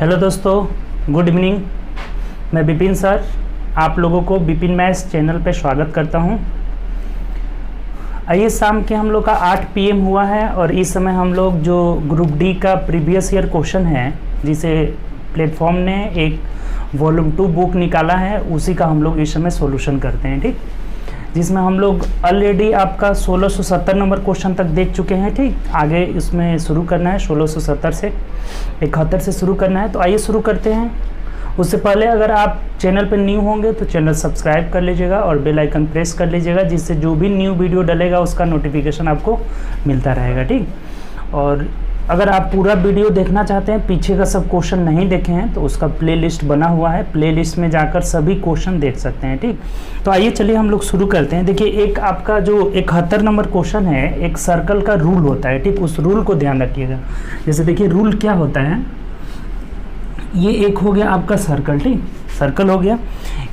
Hello दोस्तों, good evening. मैं Vipin sir आप लोगों को विपिन मैथ्स चैनल पे स्वागत करता हूं। आइए, शाम के हम लोग का 8 PM हुआ है और इस समय हम लोग जो ग्रुप डी का प्रीवियस ईयर क्वेश्चन है, जिसे प्लेटफॉर्म ने एक वॉल्यूम 2 बुक निकाला है, उसी का हम लोग इस समय सॉल्यूशन करते हैं। ठीक, जिसमें हम लोग ऑलरेडी आपका 1670 नंबर क्वेश्चन तक देख चुके हैं। ठीक, आगे इसमें शुरू करना है 1670 से 71 से शुरू करना है। तो आइए शुरू करते हैं। उससे पहले अगर आप चैनल पर न्यू होंगे तो चैनल सब्सक्राइब कर लीजिएगा और बेल आइकन प्रेस कर लीजिएगा, जिससे जो भी न्यू वीडियो डलेगा उसका नोटिफिकेशन आपको मिलता रहेगा। ठीक, और अगर आप पूरा वीडियो देखना चाहते हैं, पीछे का सब क्वेश्चन नहीं देखे हैं, तो उसका प्लेलिस्ट बना हुआ है, प्लेलिस्ट में जाकर सभी क्वेश्चन देख सकते हैं। ठीक, तो आइए चलिए हम लोग शुरू करते हैं। देखिए, एक आपका जो 71 नंबर क्वेश्चन है, एक सर्कल का रूल होता है। ठीक, उस रूल को ध्यान रखिएगा। जैसे देखिए रूल क्या होता है, ये एक हो गया आपका सर्कल। ठीक, सर्कल हो गया,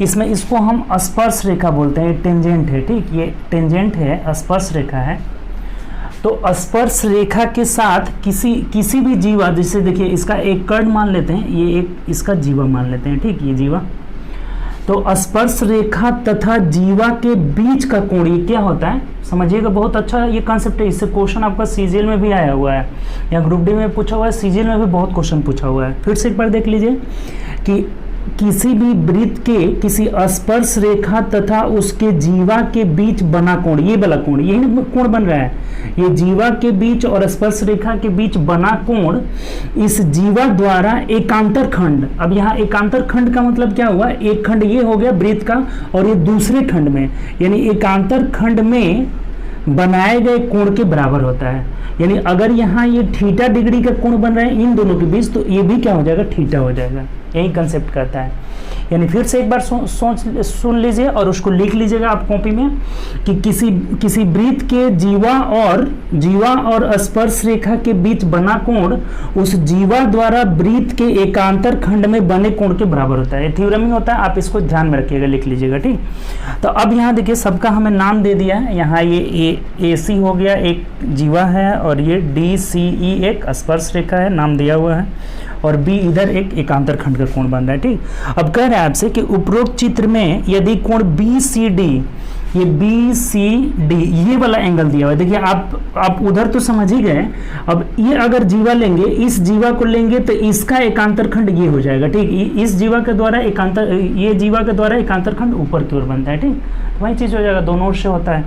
इसमें इसको हम स्पर्श रेखा बोलते हैं, टेंजेंट है। ठीक, ये टेंजेंट है, स्पर्श रेखा है। तो स्पर्श रेखा के साथ किसी भी जीवा, जैसे देखिए इसका एक कर्ण मान लेते हैं, ये एक इसका जीवा मान लेते हैं। ठीक, ये जीवा। तो स्पर्श रेखा तथा जीवा के बीच का कोण ये क्या होता है, समझिएगा। बहुत अच्छा ये कॉन्सेप्ट है। इससे क्वेश्चन आपका सीजीएल में भी आया हुआ है, या ग्रुप डी में पूछा हुआ है, सीजीएल में भी बहुत क्वेश्चन पूछा हुआ है। फिर से एक बार देख लीजिए कि किसी भी वृत्त के किसी स्पर्श रेखा तथा उसके जीवा के बीच बना कोण, ये वाला कोण, यही कोण बन रहा है। ये जीवा के बीच और स्पर्श रेखा के बीच बना कोण इस जीवा द्वारा एकांतर खंड। अब यहाँ एकांतर खंड का मतलब क्या हुआ, एक खंड ये हो गया वृत्त का और ये दूसरे खंड में, यानी एकांतर खंड में बनाए गए कोण के बराबर होता है। यानी अगर यहाँ ये थीटा डिग्री का कोण बन रहा है इन दोनों के बीच, तो ये भी क्या हो जाएगा, थीटा हो जाएगा। यही कंसेप्ट करता है। यानी फिर से एक बार सुन लीजिए और उसको लिख लीजिएगा आप कॉपी में कि किसी वृत्त के जीवा और स्पर्श रेखा के बीच बना कोण उस जीवा द्वारा वृत्त के एकांतर खंड में बने कोण के बराबर होता है। थ्योरम ही होता है, आप इसको ध्यान में रखिएगा, लिख लीजिएगा। ठीक, तो अब यहाँ देखिए सबका हमें नाम दे दिया है। यहाँ ये AC हो गया, एक जीवा है, और ये DCE एक स्पर्श रेखा है, नाम दिया हुआ है, और B इधर एक एकांतर खंड का कोण बन रहा है। ठीक, अब कह रहे हैं आपसे कि उपरोक्त चित्र में यदि कोण BCD, ये BCD ये वाला एंगल दिया हुआ है। देखिए आप उधर तो समझ ही गए। अब ये अगर जीवा लेंगे, इस जीवा को लेंगे तो इसका एकांतर खंड ये हो जाएगा। ठीक, इस जीवा के द्वारा ये जीवा के द्वारा एकांतर खंड ऊपर की ओर बनता है। ठीक, तो वही चीज हो जाएगा, दोनों ओर से होता है।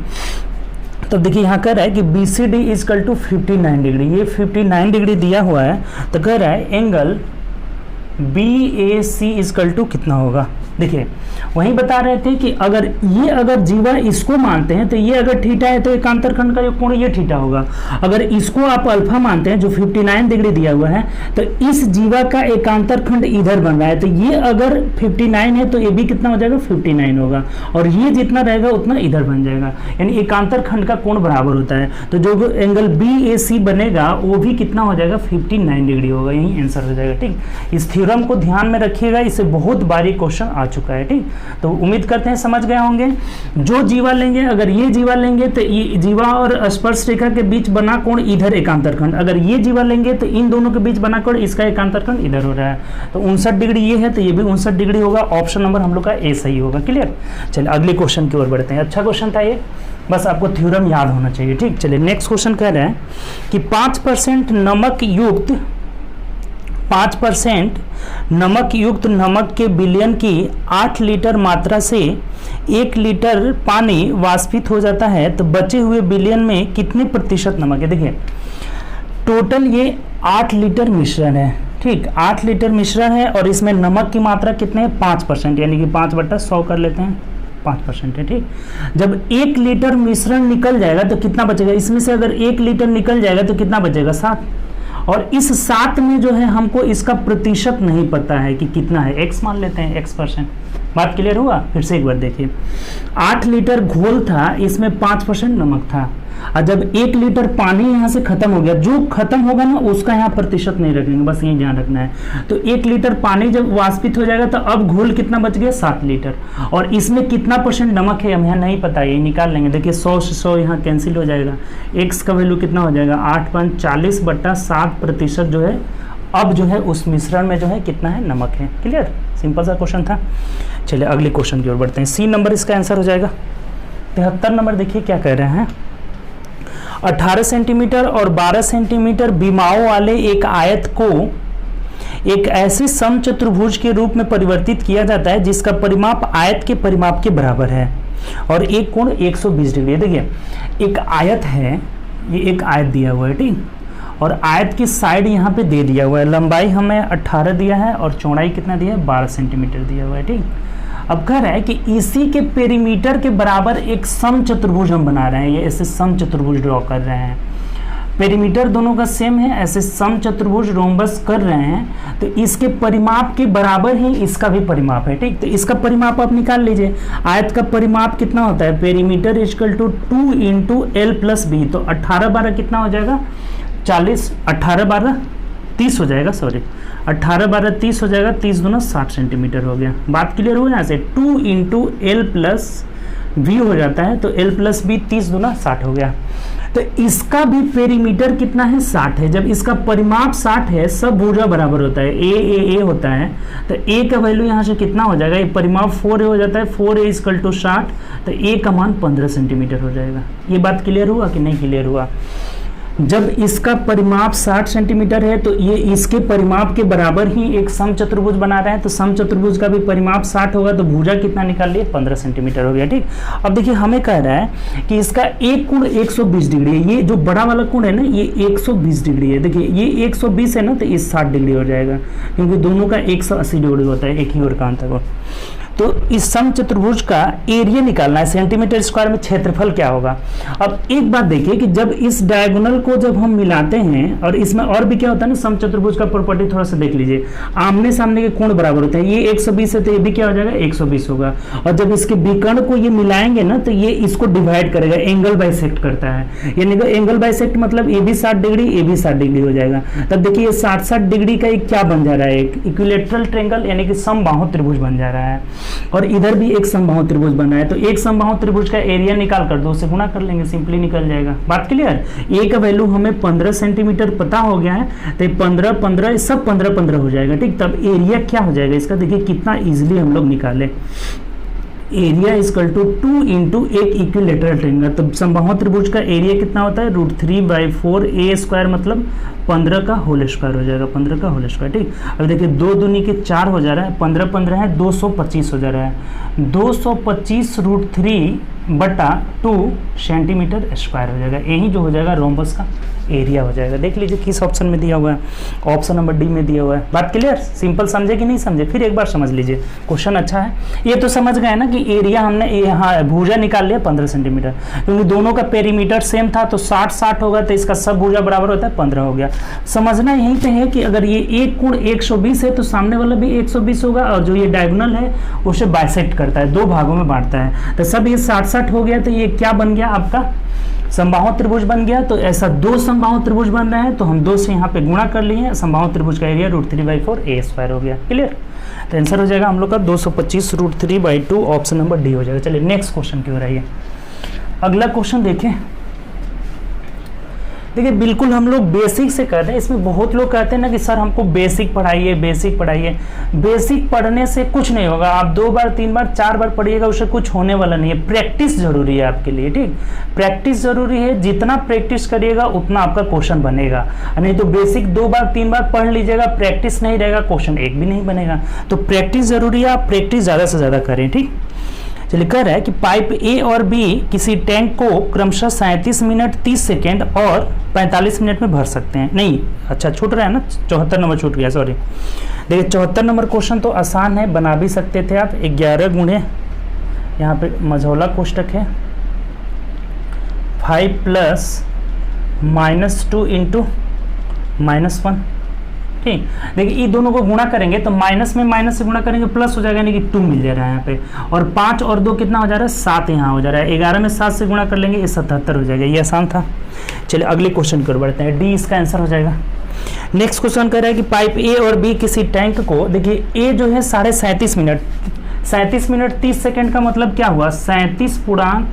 तो देखिए यहाँ कह रहा है कि BCD इक्वल टू 59 डिग्री, ये 59 डिग्री दिया हुआ है। तो कह रहा है एंगल BAC इक्वल टू कितना होगा। देखिए वहीं बता रहे थे कि अगर जीवा इसको मानते हैं तो ये अगर थीटा है तो एकांतर खंड का जो कोण ये थीटा होगा। अगर इसको आप अल्फा मानते हैं जो 59 डिग्री दिया हुआ है, तो इस जीवा का एकांतर खंड इधर बन रहा है, तो ये अगर 59 है तो ये भी कितना हो जाएगा, 59 होगा, और ये जितना रहेगा उतना इधर बन जाएगा। यानी एकांतर खंड का कोण बराबर होता है। तो जो एंगल BAC बनेगा वो भी कितना हो जाएगा, 59 डिग्री होगा। यही आंसर हो जाएगा। ठीक, इस थ्योरम को ध्यान में रखिएगा, इससे बहुत बारीक क्वेश्चन आ चुका है। ठीक, तो उम्मीद करते हैं समझ गए होंगे। जो जीवा लेंगे, अगर ये जीवा लेंगे तो ये जीवा और स्पर्श रेखा के बीच बना कोण इधर एकांतर खंड, अगर ये जीवा लेंगे तो इन दोनों के बीच बना कोण इसका एकांतर खंड इधर हो रहा है। तो 59 डिग्री ये है तो ये भी 59 डिग्री होगा। ऑप्शन नंबर हम लोग का A सही होगा। क्लियर। चलिए अगले क्वेश्चन की ओर बढ़ते हैं। अच्छा क्वेश्चन था ये, बस आपको थ्योरम याद होना चाहिए। ठीक, चलिए नेक्स्ट क्वेश्चन कह रहे हैं कि 5% नमक युक्त नमक के विलयन की 8 लीटर मात्रा से 1 लीटर पानी वाष्पित हो जाता है, तो बचे हुए विलयन में कितने प्रतिशत नमक है। देखिए टोटल ये 8 लीटर मिश्रण है। ठीक, 8 लीटर मिश्रण है और इसमें नमक की मात्रा कितने है, 5%, यानी कि 5/100 कर लेते हैं, 5% है। ठीक, जब 1 लीटर मिश्रण निकल जाएगा तो कितना बचेगा, इसमें से अगर 1 लीटर निकल जाएगा तो कितना बचेगा, 7। और इस 7 में जो है हमको इसका प्रतिशत नहीं पता है कि कितना है, X मान लेते हैं, X%। बात क्लियर हुआ। फिर से एक बार देखिए, 8 लीटर घोल था, इसमें 5% नमक था, और जब 1 लीटर पानी यहाँ से खत्म हो गया, जो खत्म होगा ना उसका यहाँ प्रतिशत नहीं रखेंगे, बस यही ध्यान रखना है। तो 1 लीटर पानी जब वाष्पित हो जाएगा तो अब घोल कितना बच गया, 7 लीटर, और इसमें कितना % नमक है हम यहाँ नहीं पता, ये निकाल लेंगे। देखिए 100 से 100 यहाँ कैंसिल हो जाएगा, x का वैल्यू कितना हो जाएगा, 8 × 40/7% जो है अब जो है उस मिश्रण में जो है कितना है, नमक है। क्लियर, सिंपल सा क्वेश्चन था। चलिए अगले क्वेश्चन की ओर बढ़ते हैं। सी नंबर इसका आंसर हो जाएगा। 73 नंबर देखिए क्या कह रहे हैं। 18 सेंटीमीटर और 12 सेंटीमीटर बीमाओं वाले एक आयत को एक ऐसे समचतुर्भुज के रूप में परिवर्तित किया जाता है जिसका परिमाप आयत के परिमाप के बराबर है और एक कोण 120 डिग्री है। देखिए एक आयत है, ये एक आयत दिया हुआ है, ठीक, और आयत की साइड यहाँ पे दे दिया हुआ है। लंबाई हमें 18 दिया है और चौड़ाई कितना दिया है, 12 सेंटीमीटर दिया हुआ है, ठीक। अब कह रहा है कि इसी के पेरीमीटर के बराबर एक समचतुर्भुज हम बना रहे हैं, ये ऐसे समचतुर्भुज ड्रॉ कर रहे हैं। पेरीमीटर दोनों का सेम है, ऐसे समचतुर्भुज रोम्बस कर रहे हैं, तो इसके परिमाप के बराबर ही इसका भी परिमाप है, ठीक। तो इसका परिमाप आप निकाल लीजिए। आयत का परिमाप कितना होता है, perimeter equal to 2 into L plus B. तो 18 12 कितना हो जाएगा, 40, 18 12 30 हो जाएगा, सॉरी 18 12 30 हो जाएगा, 30 दूना 60 सेंटीमीटर हो गया। बात क्लियर हो यहाँ से। 2 इंटू एल प्लस बी हो जाता है, तो एल प्लस बी 30 दूना 60 हो गया। तो इसका भी पेरीमीटर कितना है, 60 है। जब इसका परिमाप 60 है, सब भुजा बराबर होता है, ए होता है, तो ए का वैल्यू यहाँ से कितना हो जाएगा, ये परिमाप 4a हो जाता है, 4a इक्वल टू 60, तो ए का मान 15 सेंटीमीटर हो जाएगा। ये बात क्लियर हुआ कि नहीं क्लियर हुआ। जब इसका परिमाप 60 सेंटीमीटर है तो ये इसके परिमाप के बराबर ही एक समचतुर्भुज बना रहे हैं, तो समचतुर्भुज का भी परिमाप 60 होगा, तो भुजा कितना निकाल लिए, 15 सेंटीमीटर हो गया, ठीक। अब देखिए हमें कह रहा है कि इसका एक कोण 120 डिग्री है। ये जो बड़ा वाला कोण है ना, ये 120 डिग्री है। देखिए ये 120 है ना, तो ये 60 डिग्री हो जाएगा, क्योंकि दोनों का 180 डिग्री होता है, एक ही ओर का अंतर हो। तो इस समचतुर्भुज का एरिया निकालना है, सेंटीमीटर स्क्वायर में क्षेत्रफल क्या होगा। अब एक बात देखिए कि जब इस डायगोनल को जब हम मिलाते हैं, और इसमें और भी क्या होता है ना, समचतुर्भुज का प्रॉपर्टी थोड़ा सा देख लीजिए, आमने सामने के कोण बराबर होते हैं। ये 120 है तो ये भी क्या हो जाएगा, 120 होगा। और जब इसके विकर्ण को ये मिलाएंगे ना, तो ये इसको डिवाइड करेगा, एंगल बाइसेक्ट करता है। यानी कि एंगल बाइसेक्ट मतलब ए भी 60 डिग्री, ए भी 60 डिग्री हो जाएगा। तब देखिए ये 60 डिग्री का एक क्या बन जा रहा है, एक इक्विलेटरल ट्रायंगल, यानी कि समबाहु त्रिभुज बन जा रहा है। और इधर भी एक समबाहु त्रिभुज बन रहा है, तो एक समबाहु त्रिभुज का एरिया निकाल कर 2 से गुणा कर लेंगे, सिंपली निकल जाएगा। बात क्लियर। ए का वैल्यू हमें 15 सेंटीमीटर पता हो गया है, तो 15 15 सब 15 15 हो जाएगा, ठीक। तब एरिया क्या हो जाएगा इसका, देखिए कितना इजीली हम लोग निकाले। एरिया इक्वल टू 2 इंटू एक इक्विलेटरल ट्रायंगल। तो समबाहु त्रिभुज का एरिया कितना होता है, √3/4 a स्क्वायर, मतलब 15 का होल स्क्वायर हो जाएगा, 15 का होल स्क्वायर, ठीक। अब देखिए 2 दूनी के 4 हो जा रहा है, 15 15 है, 225 हो जा रहा है। 225 √3/2 सेंटीमीटर स्क्वायर हो जाएगा। यही जो हो जाएगा रोम्बस का एरिया हो जाएगा। देख लीजिए किस ऑप्शन में दिया हुआ है, ऑप्शन नंबर डी में दिया हुआ है। बात क्लियर, सिंपल समझे कि नहीं समझे, फिर एक बार समझ लीजिए, क्वेश्चन अच्छा है। ये तो समझ गए ना कि एरिया हमने यहाँ भुजा निकाल लिया 15 सेंटीमीटर, क्योंकि दोनों का पेरीमीटर सेम था, तो 60 60 होगा, तो इसका सब भुजा बराबर होता है 15 हो गया। समझना यहीं पे है कि अगर ये एक कोण 120 है तो सामने वाला भी 120 होगा, और जो ये डायगोनल है उसे बाइसेक्ट करता है, 2 भागों में बांटता है। तो सब ये 60 60 हो गया, तो ये क्या बन गया आपका, समबाहु त्रिभुज बन गया। तो ऐसा 2 समबाहु त्रिभुज बन रहे हैं, तो हम 2 से यहाँ पे गुणा कर लिए, समबाहु त्रिभुज का एरिया √3/4 a स्क्वायर हो गया। क्लियर। तो आंसर हो जाएगा हम लोग का 225 √3/2, ऑप्शन नंबर डी हो जाएगा। चलिए नेक्स्ट क्वेश्चन की ओर आइए। अगला क्वेश्चन देखें। देखिए बिल्कुल हम लोग बेसिक से कर रहे हैं। इसमें बहुत लोग कहते हैं ना कि सर हमको बेसिक पढ़ाइए, बेसिक पढ़ाइए। बेसिक पढ़ने से कुछ नहीं होगा, आप 2 बार 3 बार 4 बार पढ़िएगा, उससे कुछ होने वाला नहीं है। प्रैक्टिस जरूरी है आपके लिए, ठीक। प्रैक्टिस जरूरी है, जितना प्रैक्टिस करिएगा उतना आपका क्वेश्चन बनेगा। नहीं तो बेसिक 2 बार 3 बार पढ़ लीजिएगा, प्रैक्टिस नहीं रहेगा, क्वेश्चन एक भी नहीं बनेगा। तो प्रैक्टिस जरूरी है, आप प्रैक्टिस ज़्यादा से ज़्यादा करें, ठीक। चलिए कह रहा है कि पाइप ए और बी किसी टैंक को क्रमशः 37 मिनट 30 सेकेंड और 45 मिनट में भर सकते हैं। नहीं, अच्छा छूट रहा है ना, 74 नंबर छूट गया, सॉरी। देखिए 74 नंबर क्वेश्चन तो आसान है, बना भी सकते थे आप। 11 गुणे, यहाँ पे मझौला कोष्टक है, 5 प्लस -2 इंटू -1, ठीक। देखिए ये दोनों को गुणा करेंगे तो माइनस में माइनस से गुणा करेंगे, प्लस हो जाएगा, यानी कि 2 मिल जा रहा है यहाँ पे। और 5 और 2 कितना हो जा रहा है, 7 यहाँ हो जा रहा है। 11 में 7 से गुणा कर लेंगे, ये 77 हो जाएगा। ये आसान था। चलिए अगले क्वेश्चन की ओर बढ़ते हैं। डी इसका आंसर हो जाएगा। नेक्स्ट क्वेश्चन कह रहा है कि पाइप ए और बी किसी टैंक को, देखिए ए जो है 37.5 मिनट, 37 मिनट 30 सेकेंड का मतलब क्या हुआ, 37 पूर्णांक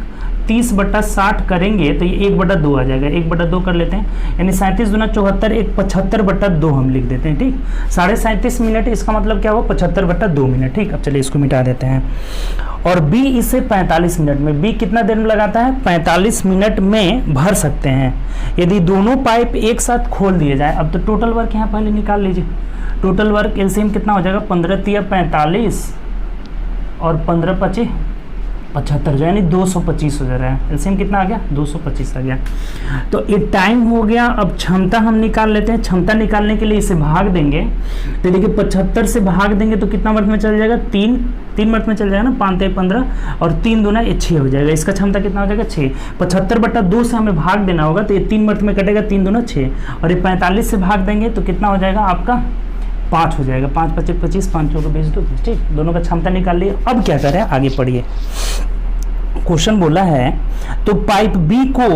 30/60 करेंगे तो ये 1/2 आ जाएगा, 1/2 कर लेते हैं, यानी 37 दूना 74, एक 75/2 हम लिख देते हैं। ठीक, 37.5 मिनट, इसका मतलब क्या हुआ 75/2 मिनट। ठीक, अब चलिए इसको मिटा देते हैं। और बी इसे 45 मिनट में, बी कितना देर में लगाता है 45 मिनट में भर सकते हैं यदि दोनों पाइप एक साथ खोल दिए जाए। अब तो टोटल वर्क यहाँ पहले निकाल लीजिए, टोटल वर्क एलसीएम कितना हो जाएगा 15 × 45 और 15×5 75, यानी 225 हो जा रहा है। एलसीएम कितना आ गया 225 आ गया। तो ये टाइम हो गया। अब क्षमता हम निकाल लेते हैं। क्षमता निकालने के लिए इसे भाग देंगे, तो देखिए 75 से भाग देंगे तो कितना मिनट में चल जाएगा, 3 मिनट में चल जाएगा ना, 5 × 15 और 3 दूना ये 6 हो जाएगा। इसका क्षमता कितना हो जाएगा 6। 75/2 से हमें भाग देना होगा, तो ये 3 मिनट में कटेगा, 3 दूना 6, और ये 45 से भाग देंगे तो कितना हो जाएगा आपका 5 हो जाएगा। 5 × 25 = 25, 5 × 4 = 20। ठीक, दोनों का क्षमता निकाल लिए। अब क्या करें, आगे पढ़िए। क्वेश्चन बोला है तो पाइप बी को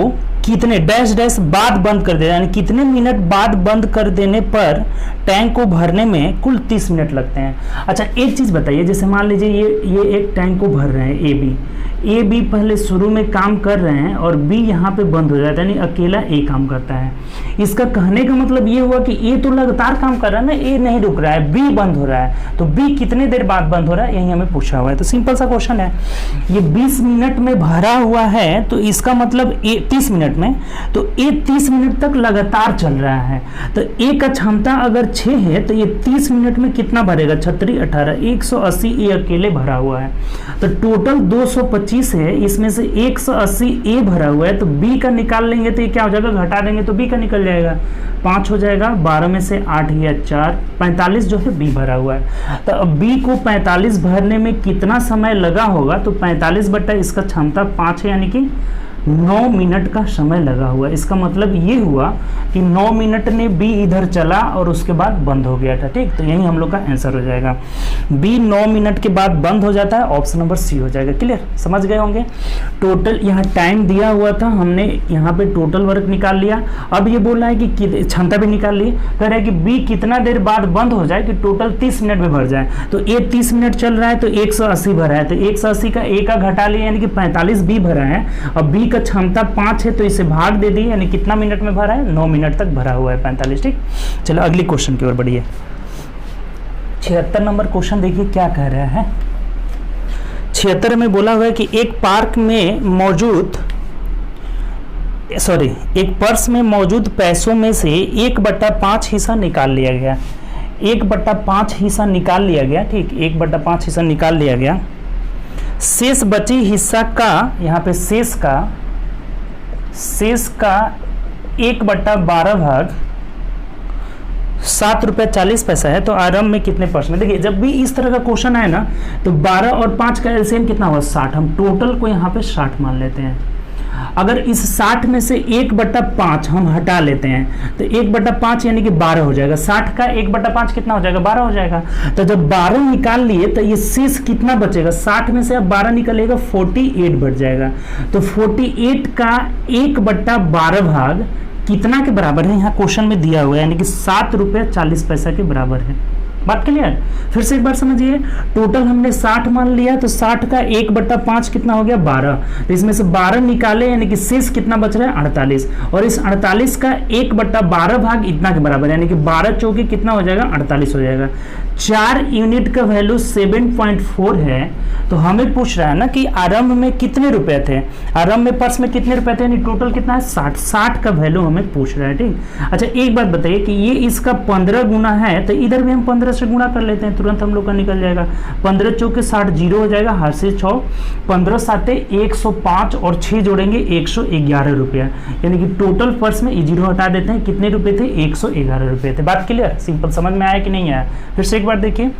कितने डैश डैश बाद बंद कर देना, यानी कितने मिनट बाद बंद कर देने पर टैंक को भरने में कुल 30 मिनट लगते हैं। अच्छा, एक चीज़ बताइए, जैसे मान लीजिए ये एक टैंक को भर रहे हैं ए बी पहले शुरू में काम कर रहे हैं और बी यहाँ पे बंद हो जाता है, यानी अकेला ए काम करता है। इसका कहने का मतलब ये हुआ कि ए तो लगातार काम कर रहा है ना, ए नहीं रुक रहा है, बी बंद हो रहा है। तो बी कितने देर बाद बंद हो रहा है, यही हमें पूछा हुआ है। तो सिंपल सा क्वेश्चन है, ये 20 मिनट में भरा हुआ है, तो इसका मतलब ए 30 मिनट में, तो ए 30 मिनट तक लगातार चल रहा है। तो ए का क्षमता अगर 6 है तो ये 30 मिनट में कितना भरेगा, 36 18 180 ए अकेले भरा हुआ है। तो टोटल 225 है, इसमें से 180 ए भरा हुआ है, तो बी का निकाल लेंगे तो ये क्या हो जाएगा, घटा देंगे तो बी का निकल जाएगा, 5 हो जाएगा। 12 में से 8 या 4, 45 जो है बी भरा हुआ है। तो अब बी को 45 भरने में कितना समय लगा होगा, तो 45 बटा इसका क्षमता 5 है, यानी कि 9 मिनट का समय लगा हुआ। इसका मतलब ये हुआ कि 9 मिनट में बी इधर चला और उसके बाद बंद हो गया था। ठीक, तो यही हम लोग का आंसर हो जाएगा, बी 9 मिनट के बाद बंद हो जाता है, ऑप्शन नंबर सी हो जाएगा। क्लियर, समझ गए होंगे। टोटल यहाँ टाइम दिया हुआ था, हमने यहाँ पे टोटल वर्क निकाल लिया। अब ये बोल रहा है कि क्षमता भी निकाल ली, कह रहा है कि बी कितना देर बाद बंद हो जाए कि टोटल 30 मिनट में भर जाए। तो ए 30 मिनट चल रहा है तो 180 भरा है, तो 180 का ए का घटा लिया, यानी कि 45 बी भरा है। अब बी का क्षमता 5 है तो इसे भाग दे दी, यानी कितना मिनट में भरा है, 9 मिनट तक भरा हुआ है 45। ठीक, चलो अगली क्वेश्चन की ओर बढ़िए। 76 नंबर क्वेश्चन देखिए क्या कह रहा है। 76 में बोला हुआ है कि एक पार्क में मौजूद एक पर्स में मौजूद पैसों में से 1/5 हिस्सा निकाल लिया गया। 1/5 हिस्सा निकाल लिया गया। ठीक, 1/5 हिस्सा निकाल लिया गया। शेष बचे हिस्सा का, यहाँ पे शेष का 1/12 भाग 7 रुपये 40 पैसा है। तो आरंभ में कितने परसेंट, देखिए जब भी इस तरह का क्वेश्चन आए ना तो 12 और 5 का एलसीएम कितना हुआ 60, हम टोटल को यहाँ पे 60 मान लेते हैं। अगर इस 60 में से 1/5 हम हटा लेते हैं तो 1/5 यानी कि 12 हो जाएगा। 60 का 1/5 कितना हो जाएगा, 12 हो जाएगा। तो जब 12 निकाल लिए तो ये शेष कितना बचेगा, 60 में से अब 12 निकलेगा 48 बच जाएगा। तो 48 का 1/12 भाग कितना के बराबर है, यहाँ क्वेश्चन में दिया हुआ है, यानी कि 7 रुपये 40 पैसा के बराबर है। बात क्लियर, फिर से एक बार समझिए। टोटल हमने 60 मान लिया, तो 60 का 1/5 कितना हो गया 12, तो इसमें से 12 निकाले, यानी कि शेष कितना बच रहा है 48, और इस 48 का 1/12 भाग इतना के बराबर, यानी कि 12 चौके कितना हो जाएगा 48 हो जाएगा। 4 यूनिट का वैल्यू 7.4 है। तो हमें पूछ रहा है ना कि आरंभ में कितने रुपए थे, आरंभ में पर्स में कितने रुपए थे, यानी टोटल कितना है 60। 60 का वैल्यू हमें पूछ रहा है। ठीक, अच्छा एक बात बताइए कि ये इसका 15 गुना है, तो इधर भी हम 15 से गुणा कर लेते हैं, तुरंत हम लोग का निकल जाएगा। 15 चौके 60, 0 हो जाएगा, हाथ से 6, 15 साते 105 और 6 जोड़ेंगे 111 रुपया, यानी कि टोटल पर्स में 0 हटा देते हैं, कितने रुपए थे 111 रुपए थे। बात क्लियर, सिंपल, समझ में आया कि नहीं आया। फिर से एक बार देखिए,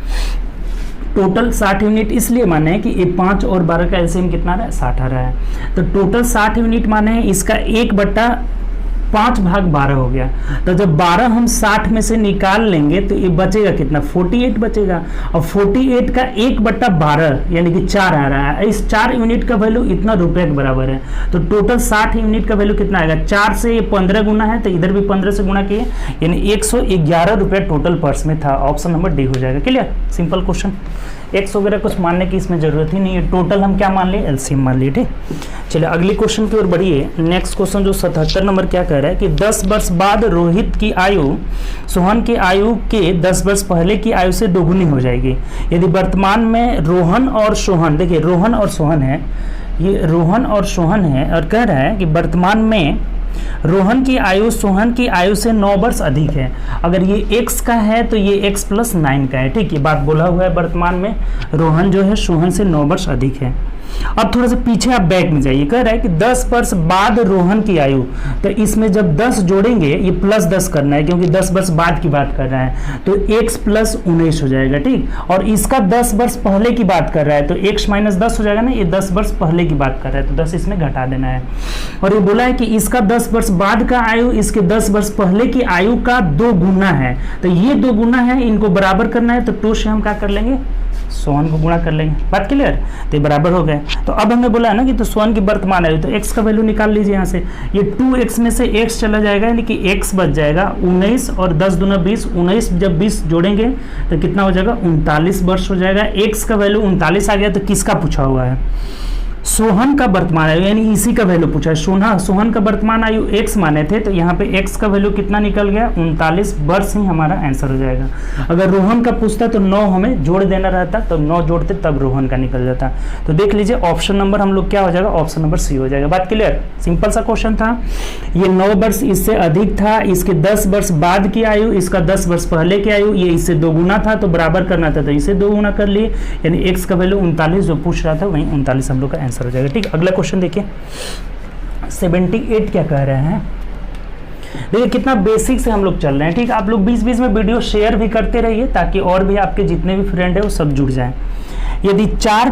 टोटल 60 यूनिट इसलिए माने हैं कि ये 5 और 12 का एलसीएम कितना आ रहा है 60 आ रहा है। तो टोटल 60 यूनिट माने हैं, इसका 1/5 भाग 12 हो गया। तो जब 12 हम 60 में से निकाल लेंगे तो ये बचेगा कितना 48 बचेगा, और 48 का 1/12 यानी कि 4 आ रहा है। इस 4 यूनिट का वैल्यू इतना रुपए के बराबर है। तो टोटल 60 यूनिट का वैल्यू कितना आएगा, 4 से ये 15 गुना है, तो इधर भी 15 से गुना किए, यानी 111 रुपये टोटल पर्स में था। ऑप्शन नंबर डी हो जाएगा। क्लियर, सिंपल क्वेश्चन, एक्स वगैरह कुछ मानने की इसमें ज़रूरत ही नहीं है, टोटल हम क्या मान लिए, एलसीएम मान लिए। ठीक, चलिए अगली क्वेश्चन की ओर बढ़िए। नेक्स्ट क्वेश्चन जो 77 नंबर क्या कह रहा है कि 10 वर्ष बाद रोहित की आयु सोहन की आयु के 10 वर्ष पहले की आयु से दोगुनी हो जाएगी यदि वर्तमान में रोहन और सोहन, देखिए रोहन और सोहन है, ये रोहन और सोहन है, और कह रहा है कि वर्तमान में रोहन की आयु सोहन की आयु से 9 वर्ष अधिक है। अगर ये x का है तो ये x + 9 का है। ठीक, ये बात बोला हुआ है, वर्तमान में रोहन जो है सोहन से 9 वर्ष अधिक है। अब थोड़ा सा पीछे आप बैक में जाइए, कह रहा है कि 10 वर्ष बाद रोहन की आयु, तो इसमें जब 10 जोड़ेंगे, ये +10 करना है क्योंकि 10 वर्ष बाद की बात कर रहा है, तो x + 19 हो जाएगा। ठीक, और इसका 10 वर्ष पहले की बात कर रहा है तो x - 10 हो जाएगा ना, ये 10 वर्ष पहले की बात कर रहा है तो 10 इसमें घटा देना है। और ये बोला है कि इसका 10 वर्ष बाद का आयु इसके 10 वर्ष पहले की आयु का 2 गुना है, तो ये 2 गुना है, इनको बराबर करना है, तो 2 से हम क्या कर लेंगे, सोहन को गुणा कर लेंगे। बात क्लियर, तो ये बराबर हो गए। तो अब हमने बोला है ना कि तो सोहन की वर्तमान आयु, तो x का वैल्यू निकाल लीजिए यहाँ से, ये 2x में से x चला जाएगा यानी कि x बच जाएगा 19 और 10 दूना 20, 19 जब 20 जोड़ेंगे तो कितना हो जाएगा, 39 वर्ष हो जाएगा। x का वैल्यू 39 आ गया, तो किसका पूछा हुआ है, सोहन का वर्तमान आयु, यानी इसी का वैल्यू पूछा है। सोहन का वर्तमान आयु x माने थे, तो यहाँ पे x का वैल्यू कितना निकल गया, 39 वर्ष ही हमारा आंसर हो जाएगा। अगर रोहन का पूछता तो 9 हमें जोड़ देना रहता, तो 9 जोड़ते तब रोहन का निकल जाता। तो देख लीजिए ऑप्शन नंबर हम लोग क्या हो जाएगा, ऑप्शन नंबर सी हो जाएगा। बात क्लियर, सिंपल सा क्वेश्चन था। ये 9 वर्ष इससे अधिक था, इसके 10 वर्ष बाद की आयु, इसका 10 वर्ष पहले की आयु, ये इससे 2 गुना था तो बराबर करना था, तो इसे 2 गुना कर लिए, यानी x का वैल्यू 39 जो पूछ रहा था वही 39 हम लोग का आंसर हो जाएगा। ठीक, अगला क्वेश्चन देखिए 78 क्या कह रहे हैं। देखिए कितना बेसिक से हम लोग चल रहे हैं। ठीक, आप लोग बीच बीच में वीडियो शेयर भी करते रहिए ताकि और भी आपके जितने भी फ्रेंड है वो सब जुड़ जाएं। यदि 4